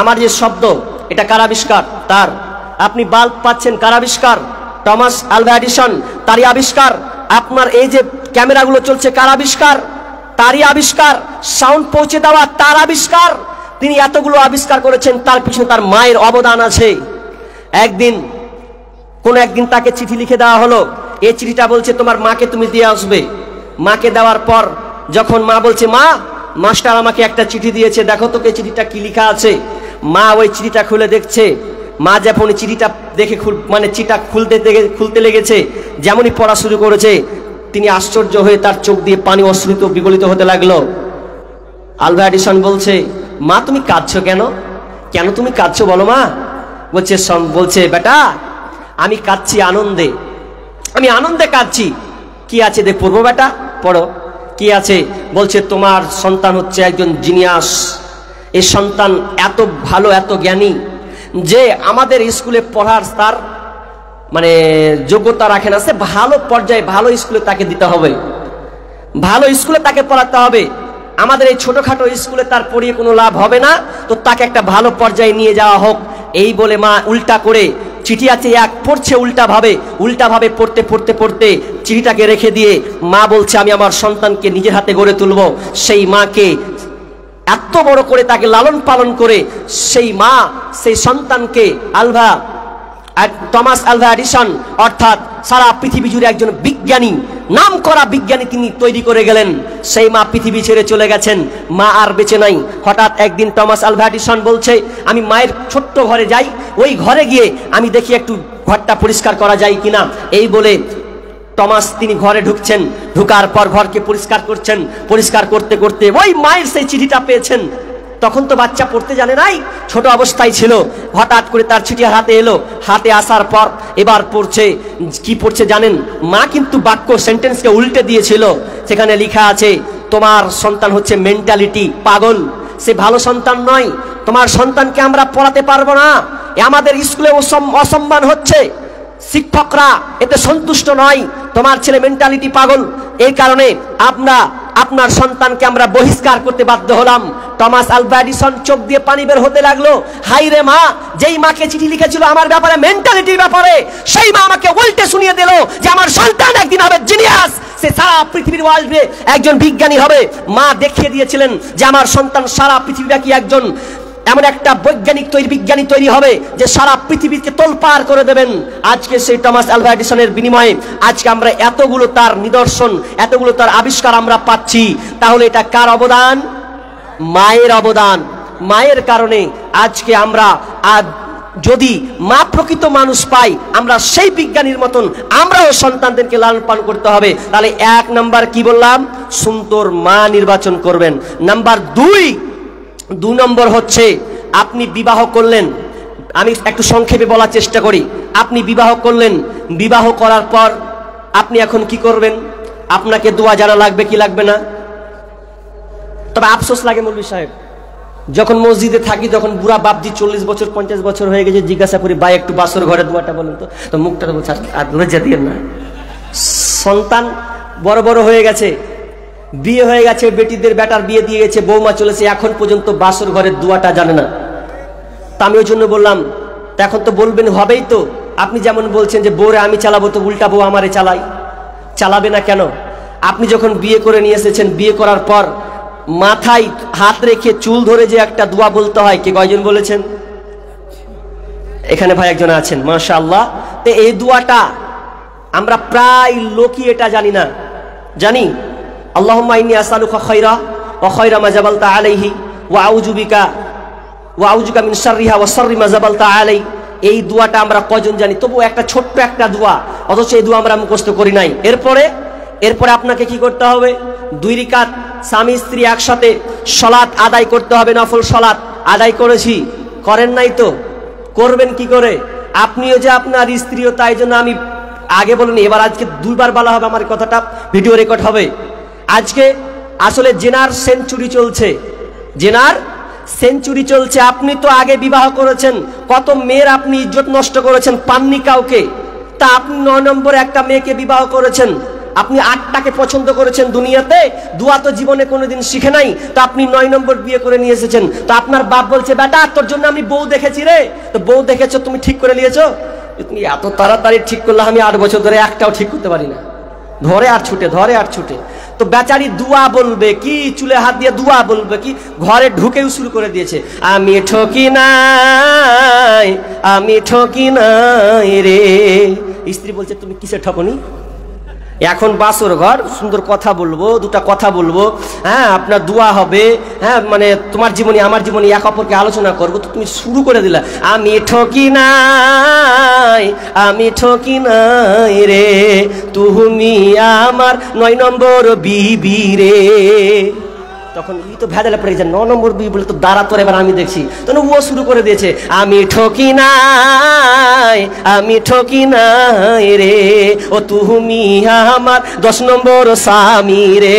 আমার যে শব্দ, এটা কার আবিষ্কার? তার। আপনি বাল্ব পাচ্ছেন, কার আবিষ্কার? টমাস আলভা এডিসন, তারই আবিষ্কার। আপনার এই যে ক্যামেরাগুলো চলছে, কার আবিষ্কার? তারই আবিষ্কার। সাউন্ড পৌঁছে দেওয়া, তার আবিষ্কার। তিনি এতগুলো আবিষ্কার করেছেন, তার পিছনে তার মায়ের অবদান আছে। একদিন তাকে চিঠি লিখে দেওয়া হলো। এই চিঠিটা বলছে তোমার মাকে তুমি দিয়ে আসবে। মাকে দেওয়ার পর যখন মা বলছে, মা, মাস্টার আমাকে একটা চিঠি দিয়েছে, দেখো তোকে চিঠিটা কি লেখা আছে। মা ওই চিঠিটা খুলে দেখছে। মা যখন চিঠিটা দেখে চিঠিটা খুলতে লেগেছে, যেমনই পড়া শুরু করেছে, তিনি আশ্চর্য হয়ে তার চোখ দিয়ে পানি অশ্রুত বিগলিত হতে লাগলো। আলভা এডিসন বলছে, মা তুমি কাঁদছো কেন? কেন তুমি কাঁদছো বলো মা? বলছে বেটা, আমি কাঁদছি আনন্দে, আমি আনন্দে কাঁদছি। কি আছে দেখ, পড়বো বেটা, পড়ো। কি আছে? বলছে তোমার সন্তান হচ্ছে একজন জিনিয়াস। এই সন্তান এত ভালো, এত জ্ঞানী যে আমাদের স্কুলে পড়ার তার যোগ্যতা রাখে না। সে ভালো পর্যায়ে, ভালো স্কুলে তাকে দিতে হবে, ভালো স্কুলে তাকে পড়াতে হবে। আমাদের এই ছোটখাটো স্কুলে তার পড়িয়ে কোনো লাভ হবে না, তো তাকে একটা ভালো পর্যায়ে নিয়ে যাওয়া হোক। এই বলে মা উল্টা করে, চিঠি আছে এক, পড়ছে উল্টা ভাবে পড়তে পড়তে পড়তে চিঠিটাকে রেখে দিয়ে মা বলছে, আমি আমার সন্তানকে নিজের হাতে গড়ে তুলব। সেই মাকে এত বড় করে তাকে লালন পালন করে সেই মা সেই সন্তানকে টমাস আলভা এডিসন অর্থাৎ সারা পৃথিবী জুড়ে একজন বিজ্ঞানী, নাম করা বিজ্ঞানী তিনি তৈরি করে গেলেন। সেই মা পৃথিবী ছেড়ে চলে গেছেন, মা আর বেঁচে নাই। হঠাৎ একদিন টমাস আলভা এডিসন বলছে, আমি মায়ের ছোট্ট ঘরে যাই, ওই ঘরে গিয়ে আমি দেখি একটু ঘরটা পরিষ্কার করা যায় কিনা। এই বলে টমাস তিনি ঘরে ঢুকছেন, ঢুকার পর ঘরকে পরিষ্কার করছেন। পরিষ্কার করতে করতে ওই মায়ের সেই চিঠিটা পেয়েছেন। তখন তো বাচ্চা পড়তে জানে নাই, ছোট অবস্থায় ছিল। হঠাৎ করে তার চিঠি হাতে এলো, হাতে আসার পর এবার পড়ছে। কি পড়ছে জানেন? মা কিন্তু বাক্য সেন্টেন্সকে উল্টে দিয়েছিল। সেখানে লেখা আছে, তোমার সন্তান হচ্ছে মেন্টালিটি পাগল, সে ভালো সন্তান নয়। তোমার সন্তানকে আমরা পড়াতে পারবো না, আমাদের স্কুলে অসম্মান হচ্ছে, শিক্ষকরা এতে সন্তুষ্ট নয়, তোমার ছেলে মেন্টালিটি পাগল, এই কারণে আমরা আপনার সন্তানকে আমরা বহিষ্কার করতে বাধ্য হলাম। টমাস আলভা এডিসন চোখ দিয়ে পানি বের হতে লাগলো। হাই রে মা, যেই মাকে চিঠি লিখেছিল আমার ব্যাপারে, মেন্টালিটির ব্যাপারে, সেই মা আমাকে উল্টে শুনিয়ে দিল যে আমার সন্তান একদিন হবে জিনিয়াস, সে সারা পৃথিবীর ওয়ার্ল্ডে একজন বিজ্ঞানী হবে। মা দেখিয়ে দিয়েছিলেন যে আমার সন্তান সারা পৃথিবীটা কি একজন এমন একটা বিজ্ঞানী তৈরি হবে যে সারা পৃথিবীকে তোলপাড় করে দেবেন। আজকে সেই টমাস আলভা এডিসনের বিনিময়ে আজকে আমরা এতগুলো তার নিদর্শন, এতগুলো তার আবিষ্কার আমরা পাচ্ছি। তাহলে এটা কার অবদান? মায়ের অবদান। মায়ের কারণে আজকে আমরা যদি মা প্রকৃত মানুষ পাই, আমরা সেই বিজ্ঞানীর মতন আমরাও সন্তানদেরকে লালন পালন করতে হবে। তাহলে 1 নাম্বার কি বললাম? সুন্দর মা নির্বাচন করবেন। নাম্বার 2 নম্বর হচ্ছে আপনি বিবাহ করলেন, আমি একটু সংক্ষেপে বলার চেষ্টা করি। আপনি বিবাহ করলেন, বিবাহ করার পর আপনি এখন কি করবেন? আপনাকে দোয়া জানা লাগবে কি লাগবে না? তবে আফসোস লাগে মৌলভী সাহেব, যখন মসজিদে থাকি তখন বুড়া বাপজি 40 বছর 50 বছর হয়ে গেছে, জিজ্ঞাসা করি ভাই একটু বাসর ঘরে দোয়াটা বলেন তো মুখটা বলছে আর লজ্জা দিয়ে না। সন্তান বড় বড় হয়ে গেছে, বিয়ে হয়ে গেছে, বেটিদের বেটার বিয়ে দিয়ে গেছে, বৌমা চলেছে, এখন পর্যন্ত বাসর ঘরের দোয়াটা জানে না। তা আমি ওই জন্য বললাম, এখন তো বলবেন হবেই তো, আপনি যেমন বলছেন যে বউরে আমি চালাবো, তো উল্টা বউ আমারে চালাবে না কেন? আপনি যখন বিয়ে করে নিয়ে এসেছেন, বিয়ে করার পর মাথায় হাত রেখে চুল ধরে যে একটা দোয়া বলতে হয়, কে কয়জন বলেছেন? এখানে ভাই একজন আছেন, মাশাআল্লাহ। তো এই দোয়াটা আমরা প্রায় লোকই এটা জানি না। জানি আল্লাহুম্মা ইন্নী আসআলুকা খায়রা ওয়া খায়রা মা জাবালতা আলাইহি ওয়া আউযু বিকা মিন শাররিহা ওয়া শাররি মা জাবালতা আলাই। এই দোয়াটা আমরা কয়জন জানি? তবু একটা ছোট্ট একটা দোয়া, অথচ এই দোয়া আমরা মুখস্থ করি নাই। এরপরে আপনাকে কি করতে হবে? 2 রাকাত স্বামী স্ত্রী একসাথে সালাত আদায় করতে হবে, নফল সালাত আদায় করেছি, করেন নাই তো করবেন কি করে? আপনিও যে আপনার স্ত্রীও, তাই জন্য আমি আগে বলিনি, এবার আজকে 2 বার বলা হবে, আমার কথাটা ভিডিও রেকর্ড হবে। আজকে আসলে জেনার সেঞ্চুরি চলছে। আপনি তো আগে বিবাহ করেছেন, কত মেয়ের আপনি ইজ্জত নষ্ট করেছেন, পাননি কাউকে। তা আপনি 9 নম্বরে একটা মেয়েকে বিবাহ করেছেন, আপনি 8টাকে পছন্দ করেছেন দুনিয়াতে, দোয়া তো জীবনে কোনোদিন শিখে নাই, তো আপনি 9 নম্বর বিয়ে করে নিয়ে এসেছেন। তো আপনার বাপ বলছে বেটা তোর জন্য আমি বউ দেখেছি রে, তো বউ দেখেছো, তুমি ঠিক করে নিয়েছো? তুমি এত তাড়াতাড়ি ঠিক করলে আমি 8 বছর ধরে একটাও ঠিক করতে পারি না, ধরে আর ছুটে। তো বেচারি দোয়া বলবে কি, চুলে হাত দিয়ে দোয়া বলবে কি, ঘরে ঢুকেও শুরু করে দিয়েছে, আমি ঠকি নাই রে। স্ত্রী বলছে তুমি কিসে ঠকনি? এখন বাসর ঘর, সুন্দর কথা বলবো, 2টা কথা বলবো, হ্যাঁ আপনার দোয়া হবে, হ্যাঁ মানে তোমার জীবনী আমার জীবনী এক অপরকে আলোচনা করবো, তো তুমি শুরু করে দিলা আমি ঠকি নাই রে, তুমি আমার 9 নম্বর বিবি রে। তখন ই তো ভেদালে পড়ে গেছে, 9 নম্বর বিবি বলে তো দাঁড়া তোর, এবার আমি দেখছি। তখন ও শুরু করে দিয়েছে, আমি ঠকি নাই রে, ও তুমি আমার 10 নম্বর স্বামী রে।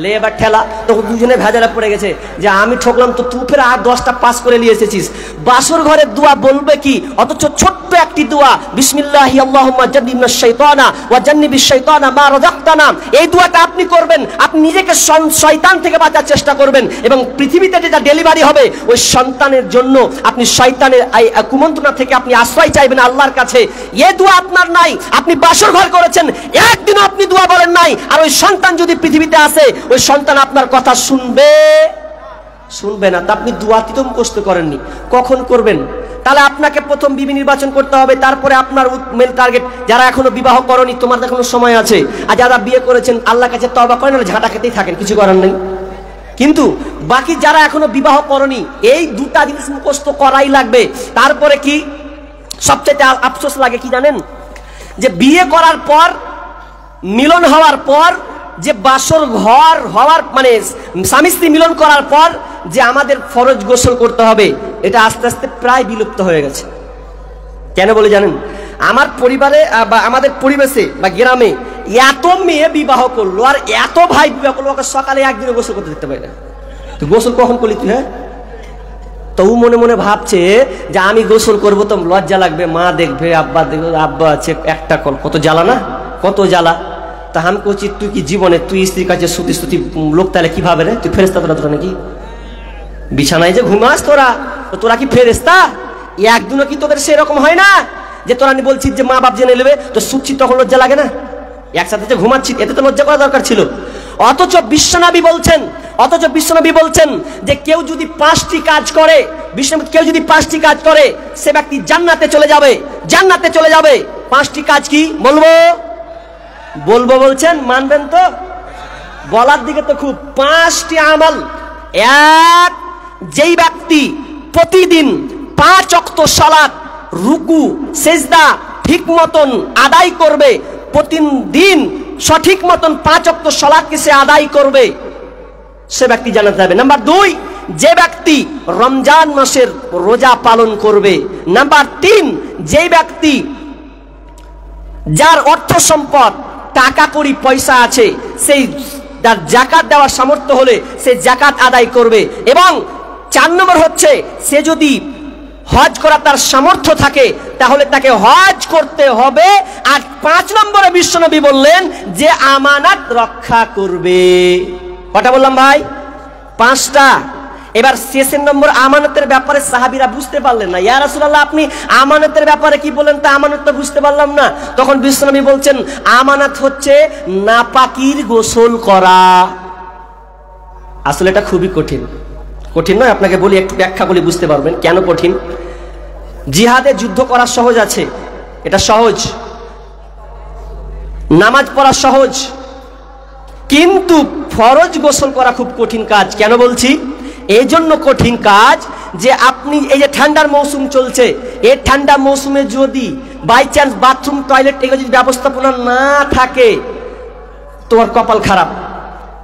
লে এবার ঠেলা, তখন দুজনে ভেজালে পড়ে গেছে যে আমি ঠকলাম, তো তুই ফের আর 10টা পাস করে নিয়ে এসেছিস। বাসর ঘরের দোয়া বলবে কি, অথচ ছোট্ট একটি দোয়া, বিসমিল্লাহি আল্লাহুম্মা জান্নিবনাশ শাইতানা ওয়া জান্নিবিশ শাইতানা মা রাযাকতানা, এই দোয়াটা আপনি করবেন। আপনি নিজেকে শয়তান থেকে বাঁচার চেষ্টা করবেন, এবং পৃথিবীতে যেটা ডেলিভারি হবে ওই সন্তানের জন্য আপনি শয়তানের কুমন্ত্রণা থেকে আপনি আশ্রয় চাইবেন আল্লাহর কাছে। এই দোয়া আপনার নাই, আপনি বাসর ঘর করেছেন, একদিনও আপনি দোয়া বলেন নাই, আর ওই সন্তান যদি পৃথিবীতে আসে, ওই সন্তান আপনার কথা শুনবে না। তা আপনি দোয়াটি তো মুখস্থ করেননি, কখন করবেন? তাহলে আপনাকে প্রথম বিবি নির্বাচন করতে হবে, তারপরে আপনার মেন টার্গেট। যারা এখনো বিবাহ করনি, তোমার এখনো সময় আছে, আর যারা বিয়ে করেছেন আল্লাহর কাছে তওবা করেন, ঝাঁটা খেতেই থাকেন, কিছু করার নেই। কিন্তু বাকি যারা এখনো বিবাহ করনি, এই 2টা জিনিস মুখস্থ করাই লাগবে। তারপরে কি সবচেয়ে আফসোস লাগে কি জানেন? যে বিয়ে করার পর, মিলন হওয়ার পর, যে বাসর ঘর হওয়ার মানে স্বামী স্ত্রী মিলন করার পর যে আমাদের ফরজ গোসল করতে হবে, এটা আস্তে আস্তে প্রায় বিলুপ্ত হয়ে গেছে। কেন বলে জানেন? আমার পরিবারে বা আমাদের পরিবেশে বা গ্রামে এত মেয়ে বিবাহ করলো আর এত ভাই বিবাহ করলো, ওকে সকালে একদিনও গোসল করতে দেখতে পাই না। গোসল কখন করলি তুই? হ্যাঁ, তো ও মনে মনে ভাবছে যে আমি গোসল করব তো লজ্জা লাগবে, মা দেখবে, আব্বা দেখবে, আব্বা আছে একটা কল, কত জ্বালা না, কত জ্বালা। তা আমি বলছি তুই কি জীবনে তুই স্ত্রীর কাছে সুতি সুতি লোক তাহলে কিভাবে রে? তুই ফেরেস্তা তোরা নাকি? বিছানায় যে ঘুমাস তোরা কি ফেরেস্তা? একদিনও কি তোদের সেরকম হয় না যে তোরা বলছিস যে মা বাপ জেনে নেবে, তো শুচ্ছি তখন লজ্জা লাগে না? একসাথে যে ঘুমাচ্ছি এতে তো লজ্জা করা দরকার ছিল। অথচ বিশ্বনবী বলছেন যে কেউ যদি 5টি কাজ করে, কেউ যদি 5টি কাজ করে সে ব্যক্তি জান্নাতে চলে যাবে। 5টি কাজ কি বলবো বলছেন, মানবেন তো? বলার দিকে তো খুব। 5টি আমল। এক, যেই ব্যক্তি প্রতিদিন 5 ওয়াক্ত সালাত রুকু সেজদা ঠিক মতন আদায় করবে, প্রতিদিন সঠিক মতন 5 ওয়াক্ত সালাতকে সে আদায় করবে, সে ব্যক্তি জান্নাতে যাবে। নাম্বার 2, যে ব্যক্তি রমজান মাসের রোজা পালন করবে। নাম্বার 3, যে ব্যক্তি যার অর্থ সম্পদ টাকা কড়ি পয়সা আছে সেই তার জাকাত দেওয়ার সামর্থ্য হলে সে জাকাত আদায় করবে। এবং 4 নম্বর হচ্ছে সে যদি হজ করা তার সামর্থ্য থাকে তাহলে তাকে হজ করতে হবে। আর 5 নম্বরে বিশ্বনবী বললেন যে আমানত রক্ষা করবে। কটা বললাম ভাই? 5টা। এবার শেষের নম্বর আমানতের ব্যাপারে সাহাবীরা বুঝতে পারলেন না। ইয়া রাসূলুল্লাহ, আপনি আমানতের ব্যাপারে কি বলেন? তা আমানত তো বুঝতে পারলাম না। তখন বিশ্বনবী বলছেন আমানত হচ্ছে নাপাকির গোসল করা। আসলে এটা খুবই কঠিন নয়, আপনাকে বলি, একটু ব্যাখ্যা বলি, বুঝতে পারবেন কেন কঠিন। জিহাদে যুদ্ধ করা সহজ আছে, এটা সহজ। নামাজ পড়া সহজ, কিন্তু ফরজ গোসল করা খুব কঠিন কাজ। কেন বলছি? এই জন্য কঠিন কাজ যে আপনি এই যে ঠান্ডার মৌসুম চলছে, এই ঠান্ডা মৌসুমে যদি বাই চান্স বাথরুম টয়লেট এগুলো যদি ব্যবস্থাপনা না থাকে তোমার কপাল খারাপ।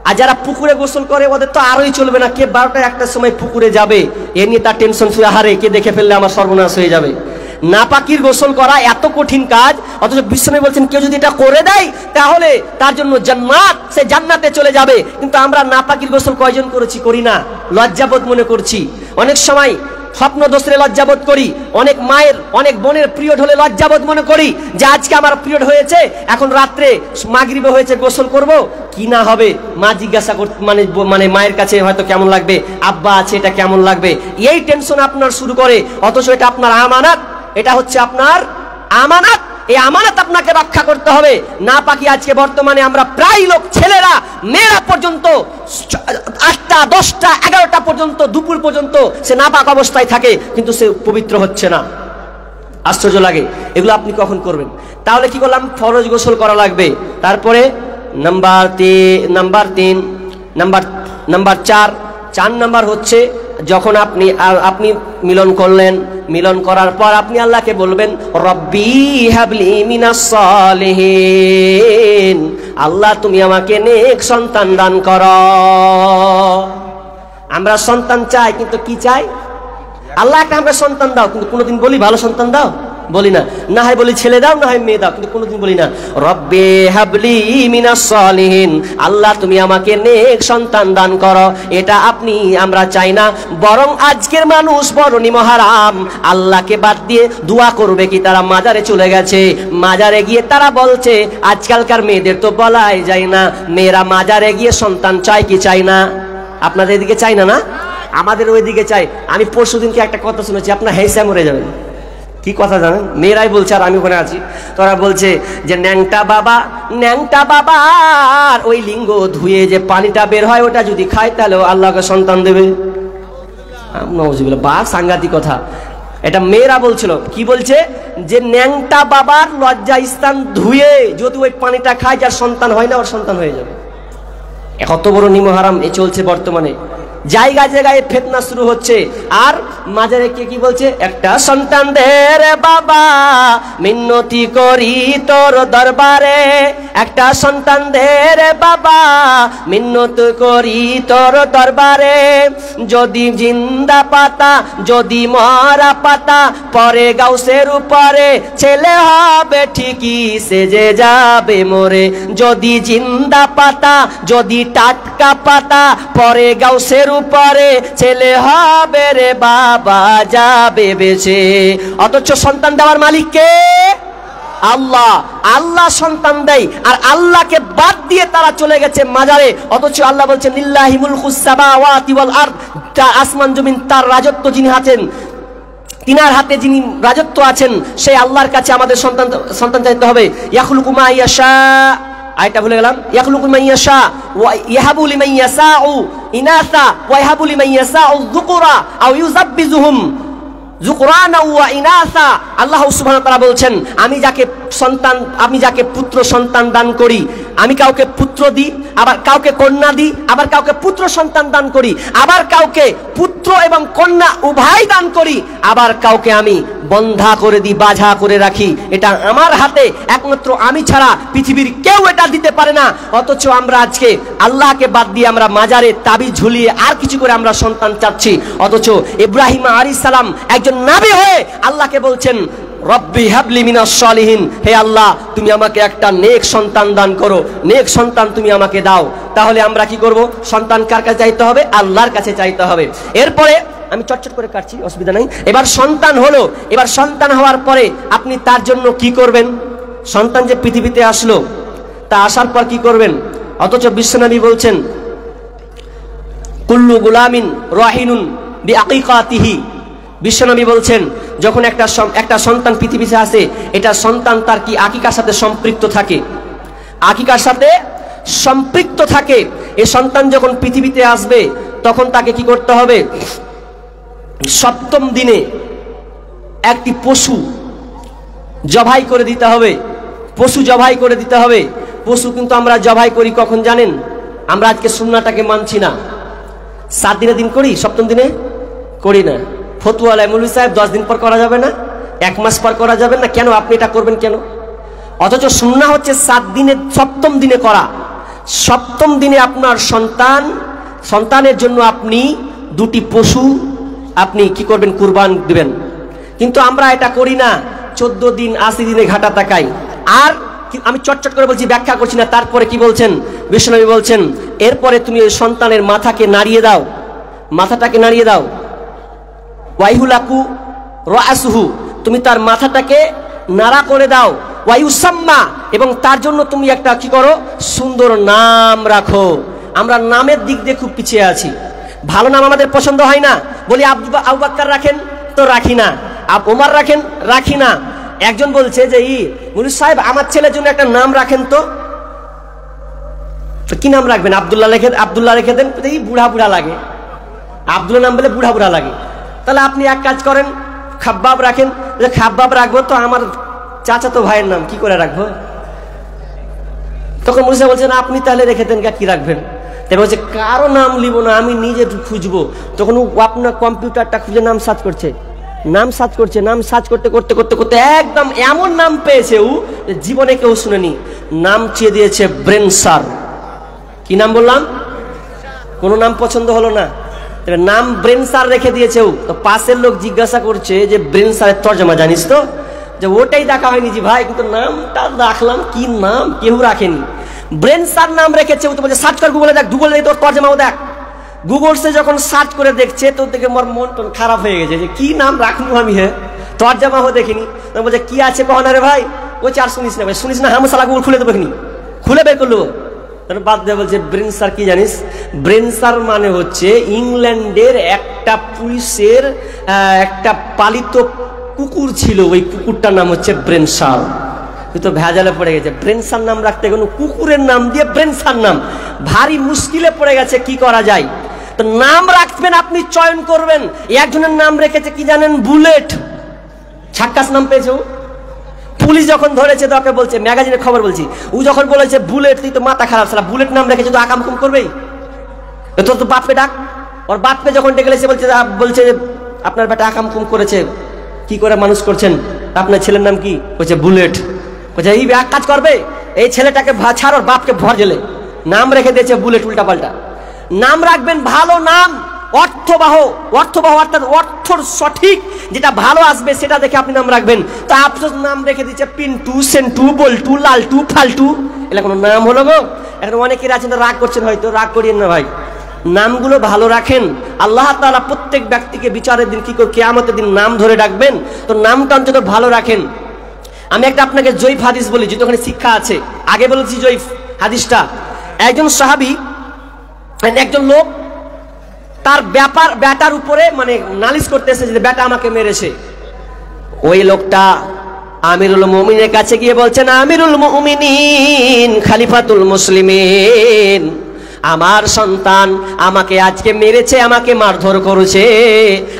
আর যারা পুকুরে গোসল করে ওদের তো আরোই চলবে না। কে 12টা 1টার সময় পুকুরে যাবে এ নিয়ে তার টেনশন শুয়ে, হারে কে দেখে ফেললে আমার সর্বনাশ হয়ে যাবে। নাপাকির গোসল করা এত কঠিন কাজ, অথচ বিশ্বনবী বলছেন কেউ যদি এটা করে দেয় তাহলে তার জন্য জান্নাত, সে জান্নাতে চলে যাবে। কিন্তু আমরা নাপাকির গোসল কয়জন করি না, লজ্জাবোধ মনে করছি। অনেক সময় স্বপ্ন দোষে লজ্জাবোধ করি, অনেক মায়ের অনেক বোনের পিরিয়ড হলে লজ্জাবোধ মনে করি যে আজকে আমার পিরিয়ড হয়েছে, এখন রাত্রে মাগরিবে হয়েছে, গোসল করব কি না হবে। মা জিজ্ঞাসা করতে মানে মায়ের কাছে হয়তো কেমন লাগবে, আব্বা আছে এটা কেমন লাগবে, এই টেনশন আপনার শুরু করে। অথচ এটা আপনার আমানত, এটা হচ্ছে আপনার আমানত। এই আমানত আপনাকে রক্ষা করতে হবে। নাপাকি আজকে বর্তমানে আমরা প্রায় লোক, ছেলেরা মেয়েরা পর্যন্ত 8টা 10টা 11টা পর্যন্ত দুপুর পর্যন্ত সে নাপাক অবস্থায় থাকে, কিন্তু সে পবিত্র হচ্ছে না। আশ্চর্য লাগে। এগুলো আপনি কখন করবেন? তাহলে কি করলাম? ফরজ গোসল করা লাগবে। তারপরে নাম্বার 4 নাম্বার হচ্ছে যখন আপনি মিলন করলেন, মিলন করার পর আপনি আল্লাহকে বলবেন রব্বি হাবলি মিনাস সালিহিন, আল্লাহ তুমি আমাকে নেক সন্তান দান করো। আমরা সন্তান চাই, কিন্তু কি চাই? আল্লাহকে আমরা সন্তান দাও, কিন্তু কোনোদিন বলি ভালো সন্তান দাও? বলি না। না হয় বলি ছেলে দাও, না হয় মেয়ে দাও, কিন্তু কোনোদিন বলি না রব্বি হাবলি মিনাস সালিহিন, আল্লাহ তুমি আমাকে নেক সন্তান দান করো। এটা আমরা চাই না। বরং আজকের মানুষ বড় নিমহারাম, আল্লাহকে বাদ দিয়ে দোয়া করবে কি? তারা মাজারে চলে গেছে। মাজারে গিয়ে তারা বলছে, আজকালকার মেয়েদের তো বলাই যায় না, মেয়েরা মাজারে গিয়ে সন্তান চায় কি চাই না? আপনাদের এদিকে চাই না? না, আমাদের ওইদিকে চাই। আমি পরশুদিনকে একটা কথা শুনেছি, আপনার হেসে মরে যাবেন। কি কথা জানেন? মেয়েরাই বলছে, আর আমি ওখানে আছি, তোরা বলছে যে ন্যাংটা বাবার ওই লিঙ্গ ধুয়ে যে পানিটা বের হয় ওটা যদি খায় তাহলে আল্লাহকে সন্তান দেবে। বা সাংঘাতিক কথা। এটা মেয়েরা বলছিল। কি বলছে? যে ন্যাংটা বাবার লজ্জা স্থান ধুয়ে যদি ওই পানিটা খায়, যার সন্তান হয় না ওর সন্তান হয়ে যাবে। কত বড় নিমহারাম এ চলছে বর্তমানে। জায়গায় জায়গায় ফিতনা শুরু হচ্ছে। আর মাজারে কে কি বলছে? একটা সন্তান দে রে বাবা, মিন্নতি করি তোর দরবারে, একটা সন্তান দে রে বাবা, মিন্নত করি তোর দরবারে, যদি জিন্দা পাতা যদি মরা পাতা পরে গাউসের উপরে ছেলে হবে ঠিকই সেজে যাবে মরে। যদি জিন্দা পাতা যদি টাটকা পাতা পরে গাউসের উপরে ছেলে হবে রে বাবা যাবে বেঁচে। অথচ সন্তান দেওয়ার মালিক কে? আল্লাহ। আল্লাহ সন্তান দেয় আর আল্লাহকে বাদ দিয়ে তারা চলে গেছে মাজারে। অথচ আল্লাহ বলছেন লিল্লাহি মুলকুস সামাওয়াতি ওয়াল আরদ, আসমান জমিন তার রাজত্ব যিনি আছেন, তিনার হাতে যিনি রাজত্ব আছেন, সেই আল্লাহর কাছে আমাদের সন্তান চাইতে হবে। ইয়াখলুকু মা ইয়াশা, আয়াতটা ভুলে গেলাম। ইয়াখলুকু মা ইয়াশা ওয়া ইয়াহাবু লিমান ইয়াশাউ ইনাসা ওয়া ইয়াহাবু লিমান ইয়াশাউ যুকুরা আও ইউযাব্বিজুহুম যুকরানা ওয়া ইনাসা। আল্লাহ সুবহানাহু ওয়া তাআলা বলছেন আমি যাকে পুত্র সন্তান দান করি, আমি কাউকে পুত্র দিই, আবার কাউকে কন্যা দিই, আবার কাউকে পুত্র সন্তান দান করি, আবার কাউকে পুত্র এবং কন্যা উভয় দান করি, আবার কাউকে আমি বন্ধা করে দিই, বাঁধা করে রাখি। এটা আমার হাতে, একমাত্র আমি ছাড়া পৃথিবীর কেউ এটা দিতে পারে না। অথচ আমরা আজকে আল্লাহকে বাদ দিয়ে আমরা মাজারে তাবিজ ঝুলিয়ে আর কিছু করে আমরা সন্তান চাচ্ছি। অথচ ইব্রাহিম আলাইহিস সালাম একজন নবী হয়ে আল্লাহকে বলছেন রব্বি হাবলি মিনাস সালিহিন, হে আল্লাহ তুমি আমাকে একটা নেক সন্তান দান করো, নেক সন্তান তুমি আমাকে দাও। তাহলে আমরা কি করব? সন্তান কার কাছে চাইতে হবে? আল্লাহর কাছে চাইতে হবে। এরপরে আমি চটচট করে কাটছি, অসুবিধা নাই। এবার সন্তান হলো, এবার সন্তান হওয়ার পরে আপনি তার জন্য কি করবেন? সন্তান যে পৃথিবীতে আসলো, তা আসার পর কি করবেন? অথচ বিশ্বনবী বলছেন কুল্লু গুলামিন রাহিনুন বিআকিকাতিহি। বিশ্বনবী বলছেন যখন একটা সন্তান পৃথিবীতে আসে, এটা সন্তান তার কি আকিকার সাথে সম্পৃক্ত থাকে, আকিকার সাথে সম্পৃক্ত থাকে। এই সন্তান যখন পৃথিবীতে আসবে তখন তাকে কি করতে হবে? সপ্তম দিনে একটি পশু জবাই করে দিতে হবে, পশু জবাই করে দিতে হবে। পশু কিন্তু আমরা জবাই করি কখন জানেন? আমরা আজকে সুন্নাহটাকে মানছি না। 7 দিনের দিন করি, সপ্তম দিনে করি না। ফতুয়ালায় মৌলভী সাহেব 10 দিন পর করা যাবে না, 1 মাস পর করা যাবে না, কেন আপনি এটা করবেন কেন? অথচ সুন্নাহ হচ্ছে 7 দিনে সপ্তম দিনে করা। সপ্তম দিনে আপনার সন্তানের জন্য আপনি 2টি পশু আপনি কি করবেন? কুরবান দিবেন। কিন্তু আমরা এটা করি না, 14 দিন 80 দিনে ঘাটা তাকাই। আর আমি চটচট করে বলছি, ব্যাখ্যা করছি না। তারপরে কি বলছেন বিশ্বনবী? বলছেন এরপরে তুমি ওই সন্তানের মাথাকে নাড়িয়ে দাও, মাথাটাকে নাড়িয়ে দাও। ওয়াইহুলাকু রাসুহু, তুমি তার মাথাটাকে নাড়া করে দাও। ওয়ায়ুসাম্মা, এবং তার জন্য তুমি একটা কি করো? সুন্দর নাম রাখো। আমরা নামের দিক দিয়ে খুব পিছিয়ে আছি। ভালো নাম আমাদের পছন্দ হয় না, বলি আবু বকর রাখেন তো রাখি না, ওমর রাখেন রাখি না। একজন বলছে যে মুফতি সাহেব আমার ছেলের জন্য একটা নাম রাখেন তো। কি নাম রাখবেন? আব্দুল্লাহ রেখে দেন, বুড়া বুড়া লাগে। আব্দুল্লাহ নাম বলে বুড়া বুড়া লাগে। তাহলে আপনি এক কাজ করেন, খাব্বাব রাখেন। খাব্বাব রাখবো তো আমার চাচাতো ভাইয়ের নাম কি করে রাখবো? তখন মুফতি সাহেব বলছেন আপনি তাহলে রেখে দেন, কি রাখবেন? তাই বলছে কারো নাম লিব না, আমি নিজে খুঁজবো। তখন আপনার কম্পিউটারটা খুঁজে নাম সার্চ করছে, নাম সার্চ করতে করতে করতে করতে একদম এমন নাম পেয়েছে জীবনে কেউ শুনেনি। নাম চেয়ে দিয়েছে ব্রেনসার। কি নাম বললাম? কোনো নাম পছন্দ হলো না, নাম ব্রেনসার রেখে দিয়েছে। তো পাশের লোক জিজ্ঞাসা করছে যে ব্রেনসারের তর্জমা জানিস তো? যে ওটাই দেখা হয়নি জি ভাই, কিন্তু নামটা রাখলাম, কি নাম কেউ রাখেনি। ব্রেনসার নাম রেখেছে। তো বলছে সার্চ কর গুগলে, দেখ গুগলে তোর তর্জমাও দেখ। গুগলসে যখন সার্চ করে দেখছে তো দেখে আমার মন খারাপ হয়ে গেছে যে কি নাম রাখবো আমি, হ্যাঁ তর্জমাও দেখিনি। বলছে কি আছে কখন? আরে ভাই বলছে আর শুনিস না ভাই, শুনিস না, হামসালা গুগল খুলে দেবো, খুলে বের করলো। বাদ দিয়ে বলছে ব্রেনসার কি জানিস? ব্রেনসার মানে হচ্ছে ইংল্যান্ডের একটা পুলিশের একটা পালিত কুকুর ছিল, ওই কুকুরটার নাম হচ্ছে ব্রেনসার। তো ভেজালে পড়ে গেছে, ব্রেনসার নাম রাখতে গেল কুকুরের নাম দিয়ে ব্রেনসার নাম, ভারী মুশকিলে পড়ে গেছে, কি করা যায়? তো নাম রাখবেন, আপনি চয়ন করবেন। একজনের নাম রেখেছে কি জানেন? বুলেট। ছাক্কাস নাম পেয়েছে। পুলিশ যখন ধরেছে তোকে বলছে, ম্যাগাজিনের খবর বলছি, ও যখন বলেছে বুলেট, তুই তো মাথা খারাপ, সালা বুলেট নাম রেখেছে তো আকামকুম করবেই। তোর তো বাপকে ডাক। ওর বাপকে যখন ডেকে বলছে আপনার বেটা আকামকুম করেছে, কি করে মানুষ করছেন, আপনার ছেলের নাম কি? বলছে বুলেট। বলছে এই এক কাজ করবে, এই ছেলেটাকে ছাড়, ওর বাপকে ভর জেলে। নাম রেখে দিয়েছে বুলেট, উল্টা পাল্টা নাম রাখবেন। ভালো নাম, অর্থবহ অর্থাৎ অর্থর সঠিক যেটা ভালো আসবে সেটা দেখে আপনি নাম রাখবেন। তা আফসোস নাম রেখে দিচ্ছে পিন্টু, সেন্টু, বল্টু, লালটু, ফালটু, এগুলো কোনো নাম হলো গো? এখন অনেকের আছেন রাগ করছেন, হয়তো রাগ করিয়েন না ভাই, নামগুলো ভালো রাখেন। আল্লাহ তাআলা প্রত্যেক ব্যক্তিকে বিচারের দিন কি করে কিয়ামতের দিন নাম ধরে ডাকবেন, তো নামটা অন্তত ভালো রাখেন। আমি একটা আপনাকে জয়ীফ হাদিস বলি, যেহেতু ওখানে শিক্ষা আছে, আগে বলেছি জয়ীফ হাদিসটা। একজন সাহাবী, একজন লোক তার বেটার উপরে মানে নালিশ করতেছে যে বেটা আমাকে মেরেছে। ওই লোকটা আমিরুল মুমিনের কাছে গিয়ে বলছেন, আমিরুল মুমিনিন, খলিফাতুল মুসলিমিন, আমার সন্তান আমাকে আজকে মেরেছে, আমাকে মারধর করেছে,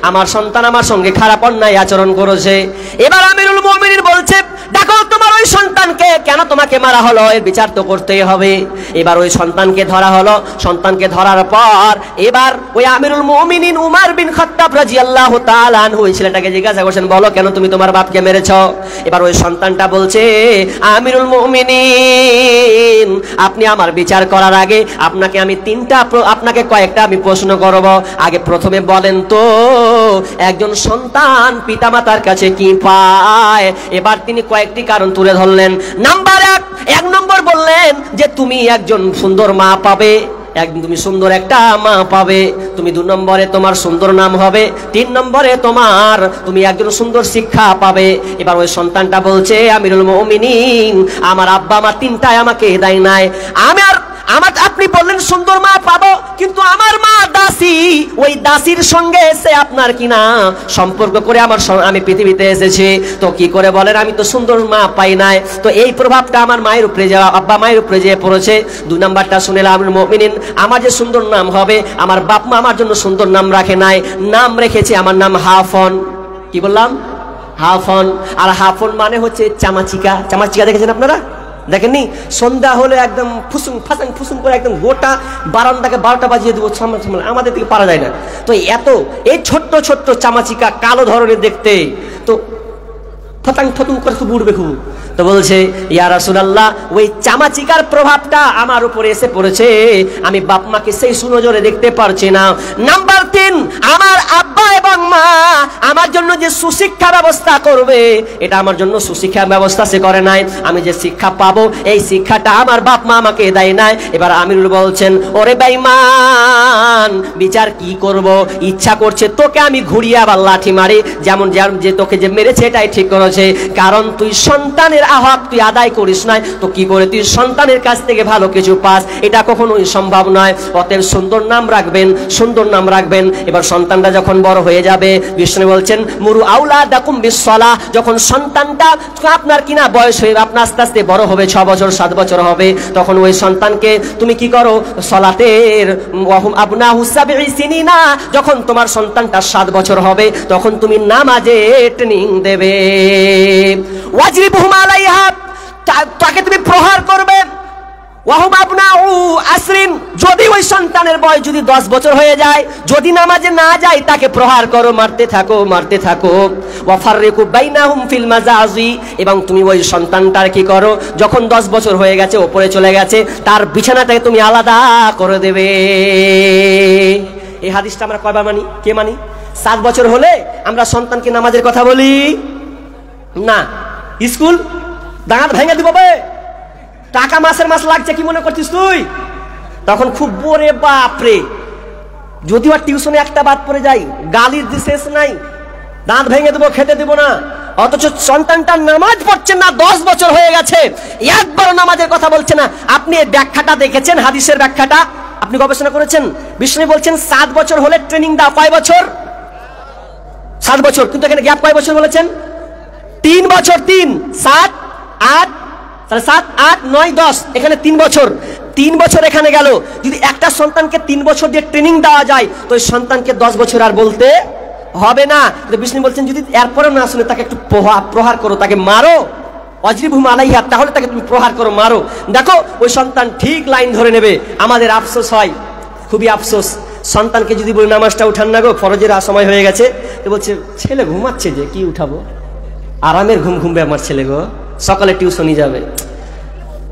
আমার সন্তান আমার সঙ্গে খারাপ অন্যায় আচরণ করেছে। এবার আমিরুল মুমিনিন বলছে, দেখো তোমার ওই সন্তানকে কেন তোমাকে মারা হলো, এর বিচার তো করতেই হবে। এবার ওই সন্তানকে ধরা হলো। সন্তানকে ধরার পর এবার ওই আমিরুল মুমিনিন উমর বিন খাত্তাব রাদিয়াল্লাহু তাআলা আনহু ওই ছেলেটাকে জিজ্ঞাসা করছেন, বলো কেন তুমি তোমার বাপকে মেরেছো? এবার ওই সন্তানটা বলছে, আমিরুল মুমিনিন, আপনি আমার বিচার করার আগে আপনাকে কয়েকটা আমি প্রশ্ন করব। আগে প্রথমে বলেন তো, একজন সন্তান পিতামাতার কাছে কি পায়? এবার তিনি কয়েকটি কারণ তুলে ধরলেন। নাম্বার এক নম্বর বললেন যে তুমি একজন সুন্দর মা পাবে, একদিন তুমি সুন্দর একটা মা পাবে। তুমি 2 নম্বরে তোমার সুন্দর নাম হবে। 3 নম্বরে তুমি একজন সুন্দর শিক্ষা পাবে। এবার ওই সন্তানটা বলছে, আমিরুল মুমিনিন, আমার আব্বা মা 3টাই আমাকে দেয় নাই। আপনি বললেন সুন্দর মা পাবো, কিন্তু আমার মা দাসী, ওই দাসীর সঙ্গে এসে আপনার কিনা সম্পর্ক করে আমি পৃথিবীতে এসেছি। তো কি করে বলেন আমি তো সুন্দর মা পাই নাই? তো এই প্রভাবটা আমার মায়ের উপরে আব্বা মায়ের উপরে যে পড়েছে। 2 নাম্বারটা শুনেলাম, আমিরুল মুমিনিন, আমার যে সুন্দর নাম হবে, আমার বাপ মা আমার জন্য সুন্দর নাম রাখে নাই, নাম রেখেছে আমার নাম হাফন। কি বললাম? হাফন। আর হাফন মানে হচ্ছে চামাচিকা। চামাচিকা দেখেছেন আপনারা? দেখেননি? সন্ধ্যা হলে একদম ফুসুং করে একদম গোটা বারান্দাকে 12টা বাজিয়ে দেবো, আমাদের থেকে পারা যায় না। তো এই ছোট্ট ছোট্ট চামাচিকা, কালো ধরনের দেখতে, তো ফতুং করে খুব উঠবে খুব। তো বলছে, ইয়া রাসূলুল্লাহ, ওই চামাচিকার প্রভাবটা আমার উপরে এসে পড়েছে, আমি বাপ মাকে সেই সুনজরে দেখতে পারছি না। নাম্বার 3, আমার আব্বা এবং মা আমার জন্য যে সুশিক্ষা ব্যবস্থা করবে, এটা আমার জন্য সুশিক্ষা ব্যবস্থা সে করে নাই। আমি যে শিক্ষা পাবো, এই শিক্ষাটা আমার বাপ মা আমাকে দেয় নাই। এবার আমিরুল বলছেন, ওরে বেঈমান, বিচার কি করব? ইচ্ছা করছে তোকে আমি ঘুরিয়ে আবার লাঠি মারি, যেমন যে তোকে যে মেরেছে এটাই ঠিক করেছে, কারণ তুই সন্তানের হক তুই আদায় করিস নাই। তো কি করে তুই সন্তানের কাছ থেকে ভালো কিছু পাস? এটা কখনোই সম্ভব নয়। অতএব সুন্দর নাম রাখবেন, সুন্দর নাম রাখবেন। এবার সন্তানটা যখন বড় হয়ে যাবে, বিষ্ণু বলছেন, মুরু আওলাদাকুম বিসসালাহ, যখন সন্তানটা আপনার কিনা বয়স হয়ে আপনার আস্তে আস্তে বড় হবে, 6 বছর 7 বছর হবে, তখন ওই সন্তানকে তুমি কি করো? সলাতের ওয়াহুম আবনাহু সাবঈ সিনিনা, যখন তোমার সন্তানটা 7 বছর হবে, তখন তুমি নামাজে ট্রেনিং দেবে। ওয়াজরিবহুম আলাইহা, তাকে তুমি প্রহার করবে। ওয়াহুম আবনাউ আসরিন, যদি ওই সন্তানের বয়স যদি 10 বছর হয়ে যায়, যদি নামাজে না যায়, তাকে প্রহার করো, মারতে থাকো। ওয়াফাররিকু বাইনাহুম ফিল মাজাজি, এবং তুমি ওই সন্তানটার কি করো? যখন 10 বছর হয়ে গেছে, উপরে চলে গেছে, তার বিছানাটাকে তুমি আলাদা করে দেবে। এই হাদিসটা আমরা কয়বার মানি? কে মানি? 7 বছর হলে আমরা সন্তানকে নামাজের কথা বলি না। স্কুল দাঁত ভেঙে দিব, টাকা মাসের মাস লাগছে, কি মনে করছিস তুই? তখন খুব বরে বাপরে, যদিও টিউশনে একটা বাদ পড়ে যাই, গালির শেষ নাই, দাঁত ভেঙে দেবো, খেতে দেবো না। অথচ সন্তানটা নামাজ পড়ছে না, 10 বছর হয়ে গেছে, একবারও নামাজের কথা বলছে না। আপনি এই ব্যাখ্যাটা দেখেছেন? হাদিসের ব্যাখ্যাটা আপনি গবেষণা করেছেন? বিষ্ণু বলছেন 7 বছর হলে ট্রেনিং দাও। কয় বছর? 7 বছর। কিন্তু এখানে গ্যাপ কয় বছর বলেছেন? 3 বছর। 3 7 8, তাহলে 7 8 9 10, এখানে 3 বছর। 3 বছর এখানে গেল। যদি একটা সন্তানকে 3 বছর দিয়ে ট্রেনিং দেওয়া যায়, তো ওই সন্তানকে 10 বছর আর বলতে হবে না। বিষ্ণু বলছেন, যদি এরপরেও না শুনে, তাকে একটু প্রহার করো, তাকে মারো। ওয়াজরিবহুম আলাইহা, তাহলে তাকে তুমি প্রহার করো, মারো। দেখো ওই সন্তান ঠিক লাইন ধরে নেবে। আমাদের আফসোস হয়, খুবই আফসোস, সন্তানকে যদি বলি নামাজটা উঠান না গো, ফরজের সময় হয়ে গেছে, তো বলছে ছেলে ঘুমাচ্ছে, যে কি উঠাবো, আরামের ঘুম ঘুমবে আমার ছেলে গো, সকালে টিউশনি যাবে।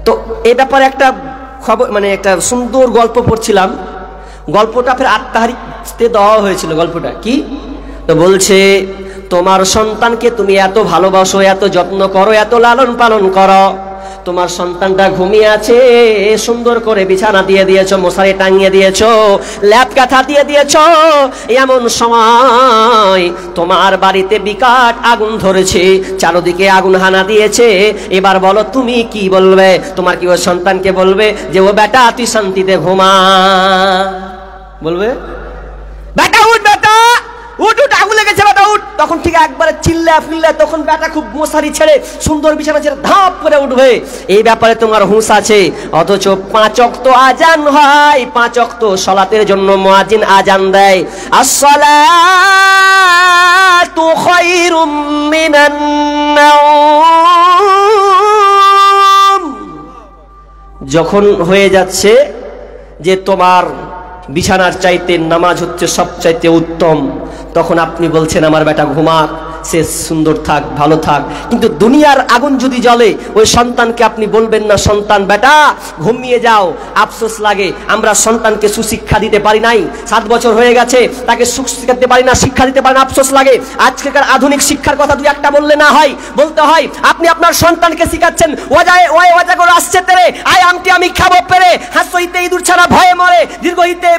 তো এই ব্যাপারে একটা খবর, মানে একটা সুন্দর গল্প পড়ছিলাম। গল্পটা ফের কাটতে দেওয়া হয়েছিল গল্পটা কি। তো বলছে তোমার সন্তানকে তুমি এত ভালোবাসো, এত যত্ন করো, এত লালন পালন করো, তোমার সন্তানটা ঘুমিয়ে আছে, সুন্দর করে বিছানা দিয়ে দিয়েছো, মশারি টাঙিয়ে দিয়েছো, ল্যাপ কাঁথা দিয়ে দিয়েছো, এমন সময় তোমার বাড়িতে বিকট আগুন ধরেছে, চারদিকে আগুন হানা দিয়েছে। এবার বলো তুমি কি বলবে? তোমার কি ওই সন্তানকে বলবে যে ও বেটা তুই শান্তিতে ঘুমা? বলবে বেটা উঠ, বেটা উঠ, উঠ, আগুন লেগেছে বেটা উঠ। তখন ঠিক একবারে চিল্লা ফিল্লা, তখন বেটা খুব মশারি ছেড়ে সুন্দর বিছানা ছেড়ে ধাপ করে উঠবে। এই ব্যাপারে তোমার হুঁশ আছে। অথচ 5 ওয়াক্ত আজান হয়, 5 ওয়াক্ত সালাতের জন্য মুয়াজ্জিন আজান দেয়, আসসালাতু খায়রুম মিনান নাওম। যখন হয়ে যাচ্ছে যে তোমার বিছানার চাইতে নামাজ হচ্ছে সবচাইতে উত্তম, তখন আপনি বলছেন আমার বেটা ঘুমাক, সে সুন্দর থাক, ভালো থাক। কিন্তু দুনিয়ার আগুন যদি জ্বলে, ওই সন্তানকে আপনি বলবেন না সন্তান বেটা ঘুমিয়ে যাও। আফসোস লাগে আমরা সন্তানকে সুশিক্ষা দিতে পারি নাই, 7 বছর হয়ে গেছে, তাকে সুশিক্ষা দিতে পারি না, শিক্ষা দিতে পারি না, আফসোস লাগে। আজকেকার আধুনিক শিক্ষার কথা দুই একটা বললে না হয়, বলতে হয় আপনি আপনার সন্তানকে শিখাচ্ছেন ওয়াজা করে আসছে তেরে আয় আমটি আমি খাবো পেরে, হাসইতে ইঁদুর ছাড়া ভয়ে মরে, দীর্ঘইতে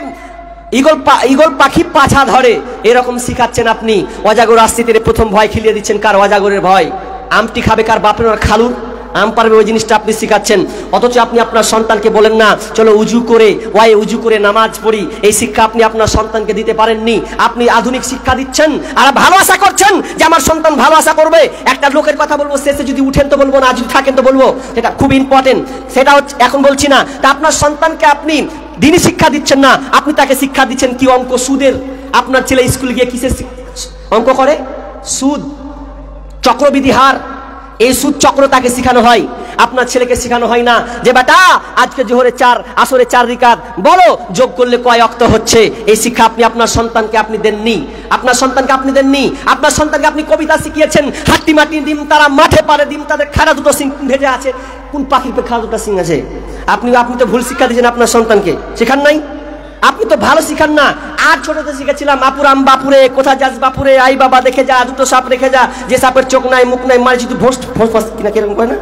ঈগল পাখি পাছা ধরে, এরকম শিখাচ্ছেন আপনি। অজাগর আসতে প্রথম ভয় খেলিয়ে দিচ্ছেন, কার? অজাগরের ভয়। আমটি খাবে কার? বাপের আর খালুর। আম পারবে ওই জিনিসটা আপনি শিখাচ্ছেন। অথচ আপনি আপনার সন্তানকে বলেন না চলো উজু করে নামাজ পড়ি, এই শিক্ষা আপনি আপনার সন্তানকে দিতে পারেননি। আপনি আধুনিক শিক্ষা দিচ্ছেন আর ভালো আশা করছেন যে আমার সন্তান ভালো আশা করবে। একটা লোকের কথা বলবো, শেষে যদি উঠেন তো বলবো না, যদি থাকেন তো বলবো, সেটা খুব ইম্পর্টেন্ট, সেটা এখন বলছি না। তা আপনার সন্তানকে আপনি দিনই শিক্ষা দিচ্ছেন না, আপনি তাকে শিক্ষা দিচ্ছেন কি? অঙ্ক, সুদের। আপনার ছেলে স্কুলে গিয়ে কিসের অঙ্ক করে? সুদ, চক্রবৃদ্ধি হার, এই সুদ চক্র তাকে শেখানো হয়। আপনার ছেলেকে শেখানো হয় না যে বেটা আজকে জোহরে 4, আসরে 4 রিকাত, বলো যোগ করলে কয় ওয়াক্ত হচ্ছে। এই শিক্ষা আপনি আপনার সন্তানকে আপনি দেননি। আপনার সন্তানকে আপনি কবিতা শিখিয়েছেন, হাট্টি মাটি ডিম তারা মাঠে পারে, ডিম তাদের খাড়া দুটো সিং ভেজে আছে। কোন পাখির পে খাড়া দুটো সিং আছে? আপনি তো ভুল শিক্ষা দিয়েছেন আপনার সন্তানকে, শেখান নাই। আপনি তো ভালো শিখান না। আর ছোটতে শিখেছিলাম আপুরাম বাপুরে, কোথা যাস বাপুরে, আই বাবা দেখে যা, দুটো সাপ রেখে যা, যে সাপের চোখ নাই মুখ নাই, মারি যদি ফোঁস কিনা কিরকম করে না,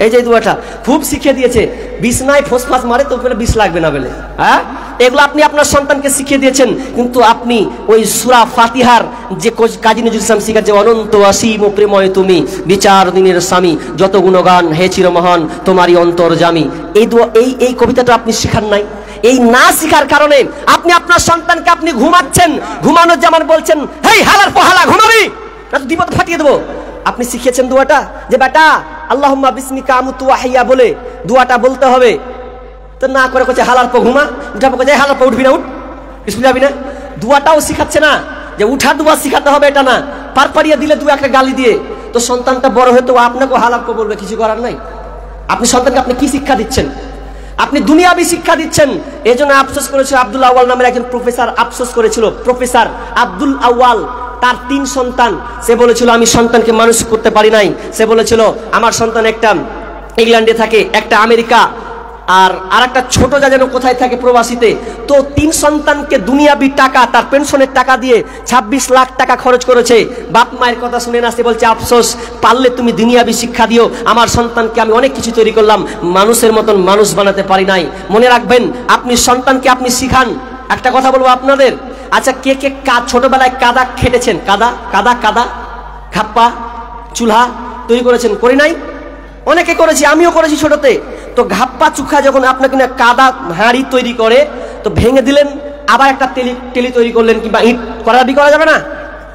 এই যে দুয়াটা খুব শিখিয়ে দিয়েছে। বিষ নাই ফোঁস মারে তো বিষ লাগবে না বলে, হ্যাঁ, এগুলো আপনি আপনার সন্তানকে শিখিয়ে দিয়েছেন। কিন্তু আপনি ওই সূরা ফাতিহার যে কাজী নজরুল ইসলাম শিখাচ্ছে, অনন্ত অসীম প্রেময় তুমি, বিচার দিনের স্বামী, যত গুণগান হে চিরমহান তোমারই অন্তর্যামী, এই কবিতাটা আপনি শেখান নাই। এই না শিখার কারণে আপনি আপনার সন্তানকে আপনি ঘুমাচ্ছেন, ঘুমানোর যেমন বলছেন হেই হালার পহালা ঘুমাবি না তো বিপদ ফাটিয়ে দেবো। আপনি শিখিয়েছেন দোয়াটা যে বেটা আল্লাহুম্মা বিসমিকা আমুতু ওয়া আহইয়া বলে দোয়াটা বলতে হবে, তো না করে কইছে হালার পর ঘুমা, উঠাবো কইছে হালার পর উঠবি না, উঠ স্কুলে যাবি না। দোয়াটাও শিখাচ্ছে না, যে উঠার দোয়া শিখাতে হবে এটা না, পার পাড়িয়ে দিলে দু একটা গালি দিয়ে তো সন্তানটা বড় হয়তো আপনাকে হালার পর বলবে, কিছু করার নাই। আপনি সন্তানকে আপনি কি শিক্ষা দিচ্ছেন? আপনি দুনিয়াবি শিক্ষা দিচ্ছেন। এই জন্য আফসোস করেছিল আব্দুল আউয়াল নামের একজন প্রফেসর, আফসোস করেছিল প্রফেসর আব্দুল আউয়াল, তার 3 সন্তান। সে বলেছিল আমি সন্তানকে মানুষ করতে পারি নাই। সে বলেছিল আমার সন্তান একটা ইংল্যান্ডে থাকে, একটা আমেরিকা, আর একটা ছোট যা যেন কোথায় থাকে প্রবাসীতে। তো 3 সন্তানকে দুনিয়াবি টাকা, তার পেনশনের টাকা দিয়ে 26 লাখ টাকা খরচ করেছে। বাপ মায়ের কথা শুনে না, সে বলছে আফসোস, পারলে তুমি দুনিয়াবি শিক্ষা দিও, আমার সন্তানকে আমি অনেক কিছু তৈরি করলাম, মানুষের মতন মানুষ বানাতে পারি নাই। মনে রাখবেন, আপনি সন্তানকে আপনি শিখান। একটা কথা বলবো আপনাদের, আচ্ছা কে কে ছোটবেলায় কাদা খেটেছেন? কাদা খাপ্পা চুলহা তৈরি করেছেন? করি নাই? অনেকে করেছি, আমিও করেছি ছোটতে। তো ঘাপ্পা চুখা যখন আপনাকে না কাদা হাঁড়ি তৈরি করে, তো ভেঙে দিলেন, আবার একটা টেলি তৈরি করলেন, কিংবা ইট করা যাবে না?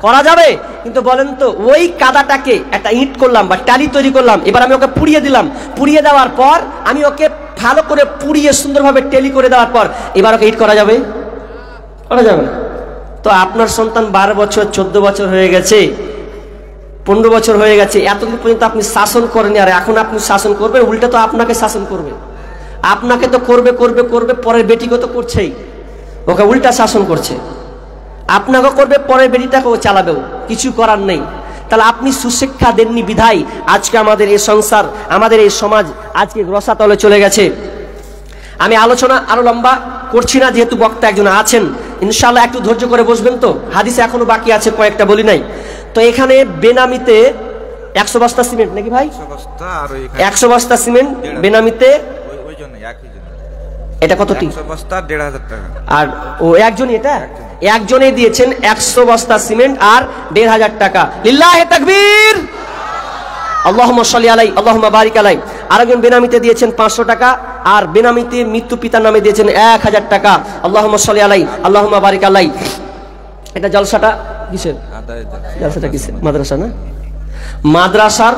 করা যাবে। কিন্তু বলেন তো, ওই কাদাটাকে একটা ইট করলাম বা টালি তৈরি করলাম, এবার আমি ওকে পুড়িয়ে দিলাম, পুড়িয়ে দেওয়ার পর আমি ওকে ভালো করে পুড়িয়ে সুন্দরভাবে টেলি করে দেওয়ার পর এবার ওকে ইট করা যাবে? করা যাবে না। তো আপনার সন্তান 12 বছর 14 বছর হয়ে গেছে, 15 বছর হয়ে গেছে, এতদিন পর্যন্ত আপনি শাসন করেনি, আর এখন আপনি শাসন করবেন, উল্টা তো আপনাকে শাসন করবে। আপনাকে তো করবে, পরের বেটিকে তো করছেই, ওকে উল্টা শাসন করছে। আপনাকে করবে, পরের বেটিটাকেও চালাবেও, কিছু করার নেই। তাহলে আপনি সুশিক্ষা দেননি বিধায় আজকে আমাদের এই সংসার, আমাদের এই সমাজ আজকে রসাতলে চলে গেছে। আমি আলোচনা আরো লম্বা করছি না, যেহেতু বক্তা একজন আছেন, ইনশাআল্লাহ একটু ধৈর্য করে বসবেন তো, হাদিসে এখনো বাকি আছে কয়েকটা বলি নাই। তো এখানে বেনামিতে 100 বস্তা সিমেন্ট নাকি ভাই, 100 বস্তা সিমেন্ট বেনামিতে, এটা কতটি? 100 বস্তা 1500 টাকা। আর ও একজনই, এটা একজনেই দিয়েছেন 100 বস্তা সিমেন্ট আর 1500 টাকা। লিল্লাহি তাকবীর, আল্লাহুম্মা সাল্লি আলাই, আল্লাহুম্মা বারিক আলাই। আরেকজন বেনামিতে দিয়েছেন 500 টাকা, আর বেনামিতে মৃত্যু পিতার নামে দিয়েছেন 1000 টাকা। আল্লাহুম্মা সাল্লি আলাই, আল্লাহুম্মা বারিক আলাই। এটা জলসাটা কিসের? জলসাটা কিসের? মাদ্রাসা না? মাদ্রাসার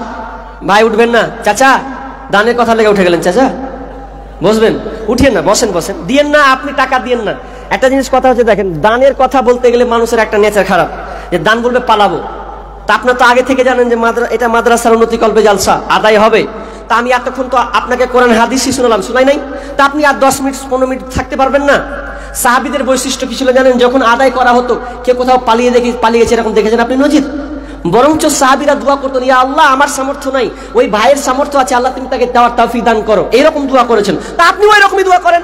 ভাই উঠবেন না চাচা, দানের কথা লেগে উঠে গেলেন চাচা, বসবেন, উঠিয়েন না, বসেন বসেন, দিয়েন না আপনি টাকা দিয়েন না। একটা জিনিস কথা হচ্ছে, দেখেন দানের কথা বলতে গেলে মানুষের একটা নেচার খারাপ, যে দান বলবে পালাবো। তা আপনার তো আগে থেকে জানেন যে এটা মাদ্রাসার উন্নতিকল্পে জালসা আদায় হবে। তা আমি এতক্ষণ তো আপনাকে কোরআন হাদিসই শুনলাম, শুনাই নাই? তা আপনি আর 10 মিনিট 15 মিনিট থাকতে পারবেন না? সাহাবীদের বৈশিষ্ট্য কি ছিল জানেন? যখন আদায় করা হতো, কে কোথাও পালিয়েছে এরকম দেখেছেন আপনি নজির? বরঞ্চ সাহাবীরা দোয়া করতেন, ইয়া আল্লাহ আমার সামর্থ্য নাই, ওই ভাইয়ের সামর্থ্য আছে, আল্লাহ তুমি তাকে দেওয়ার তৌফিক দান করো, এইরকম দোয়া করেছেন। তা আপনিও এরকমই দোয়া করেন।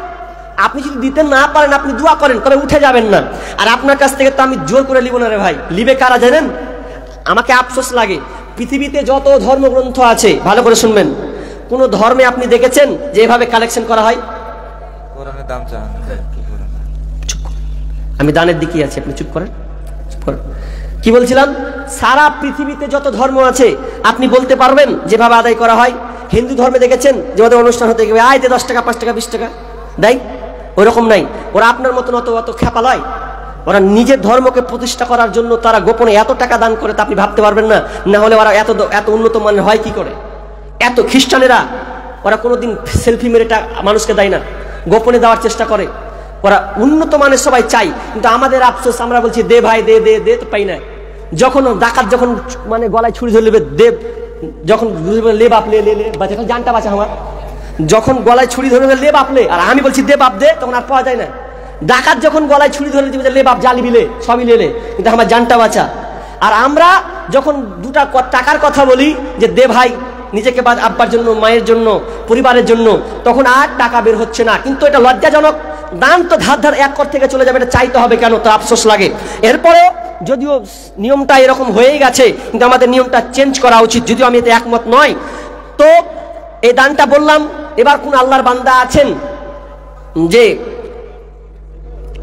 আপনি যদি দিতে না পারেন, আপনি দোয়া করেন, তবে উঠে যাবেন না। আর আপনার কাছ থেকে তো আমি জোর করে লিব না রে ভাই। লিবে কারা জানেন? আমাকে আফসোস লাগে, পৃথিবীতে যত ধর্মগ্রন্থ আছে, ভালো করে শুনবেন, কোন ধর্মে আপনি দেখেছেন যে এভাবে কালেকশন করা হয়? কোরআনের দাম চান। আমি দানের দিকেই আছি, আপনি চুপ করেন, চুপ করেন। কি বলছিলাম? সারা পৃথিবীতে যত ধর্ম আছে আপনি বলতে পারবেন যেভাবে আদায় করা হয়? হিন্দু ধর্মে দেখেছেন যে ওদের অনুষ্ঠান হতে গেলে আয় দে 10 টাকা 5 টাকা 20 টাকা দেয়, ওরকম নাই। ওরা আপনার মতন অত খেপা লয়। ওরা নিজের ধর্মকে প্রতিষ্ঠা করার জন্য তারা গোপনে এত টাকা দান করে, তা আপনি ভাবতে পারবেন না। না হলে ওরা এত উন্নত মানের হয় কি করে? এত খ্রিস্টানেরা ওরা কোনোদিন সেলফি মেরে মানুষকে দেয় না, গোপনে দেওয়ার চেষ্টা করে। ওরা উন্নত মানের সবাই চাই, কিন্তু আমাদের আফসোস, আমরা বলছি দে ভাই দে দে দে, তো পাই না। যখন ডাকাত যখন মানে গলায় ছুরি ধরে নেবে, দেব যখন লে বাপ লে লে লে, যখন জানটা বাঁচা আমার, যখন গলায় ছুরি ধরে লে বাপ লে, আর আমি বলছি দে বাপ দে, তখন আর পাওয়া যায় না। ডাকাত যখন গলায় ছুরি ধরে দিবে, লে বাপ জালি বিলে সবই লেলে, কিন্তু আমার জানটা বাঁচা। আর আমরা যখন দুটা টাকার কথা বলি যে দে ভাই, নিজেকে বা আব্বার জন্য, মায়ের জন্য, পরিবারের জন্য, তখন আর টাকা বের হচ্ছে না। কিন্তু এটা লজ্জাজনক। দান তো ধার এক কর থেকে চলে যাবে, এটা চাইতে হবে কেন? তো আফসোস লাগে। এরপরে যদিও নিয়মটা এরকম হয়েই গেছে, কিন্তু আমাদের নিয়মটা চেঞ্জ করা উচিত, যদিও আমি এতে একমত নয়। তো এই দানটা বললাম। এবার কোন আল্লাহর বান্দা আছেন যে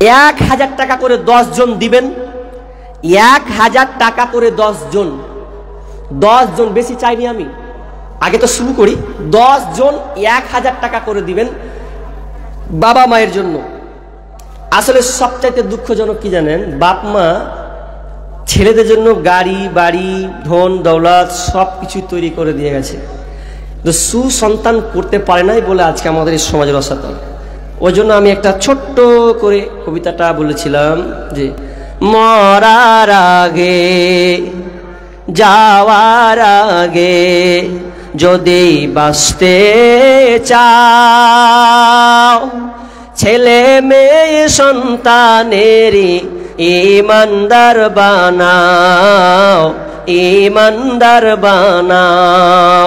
1000 টাকা করে 10 জন দিবেন? 1000 টাকা করে 10 জন, 10 জন, বেশি চাইনি আমি, আগে তো শুরু করি। 10 জন 1000 টাকা করে দিবেন বাবা মায়ের জন্য। আসলে সবচাইতে দুঃখজনক কি জানেন? বাপ মা ছেলেদের জন্য গাড়ি বাড়ি ধন দৌলত সব কিছু তৈরি করে দিয়ে গেছে, তো সুসন্তান করতে পারে নাই বলে আজকে আমাদের এই সমাজের অসাধারণ। ওই জন্য আমি একটা ছোট্ট করে কবিতাটা বলেছিলাম যে মরার আগে যাওয়ার আগে যদি বাঁচতে চাও, ছেলে মেয়ে সন্তানেরই ইমানদার বানাও, ইমানদার বানাও।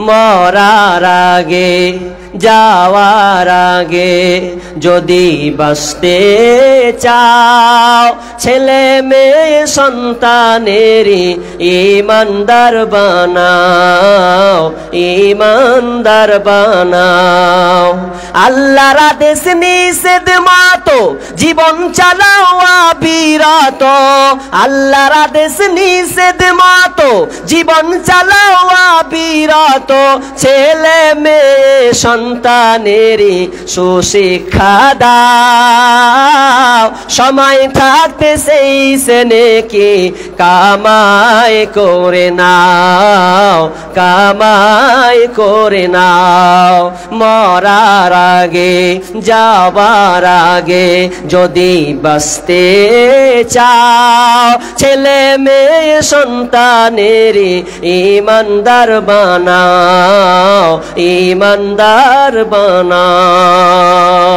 মরার আগে যাওয়ার আগে যদি বাঁচতে চাও, ছেলে মেয়ে সন্তানেরই ইমানদার বানাও, ইমানদার বানাও। আল্লাহর আদেশ নিষেধ মতো জীবন চালাও অবিরত, আল্লাহর আদেশ নিষেধ মতো জীবন চালাও অবিরত। ছেলে মেয়ে সন্তানেরই সুশিক্ষা দাও, সময় থাকতে সেই সেনেকি কামাই করে নাও, কামাই করে নাও। মরার আগে যাবার আগে যদি বাঁচতে চাও, ছেলে মেয়ে সন্তানেরই ইমানদার বানাও, ইমানদার বানাও।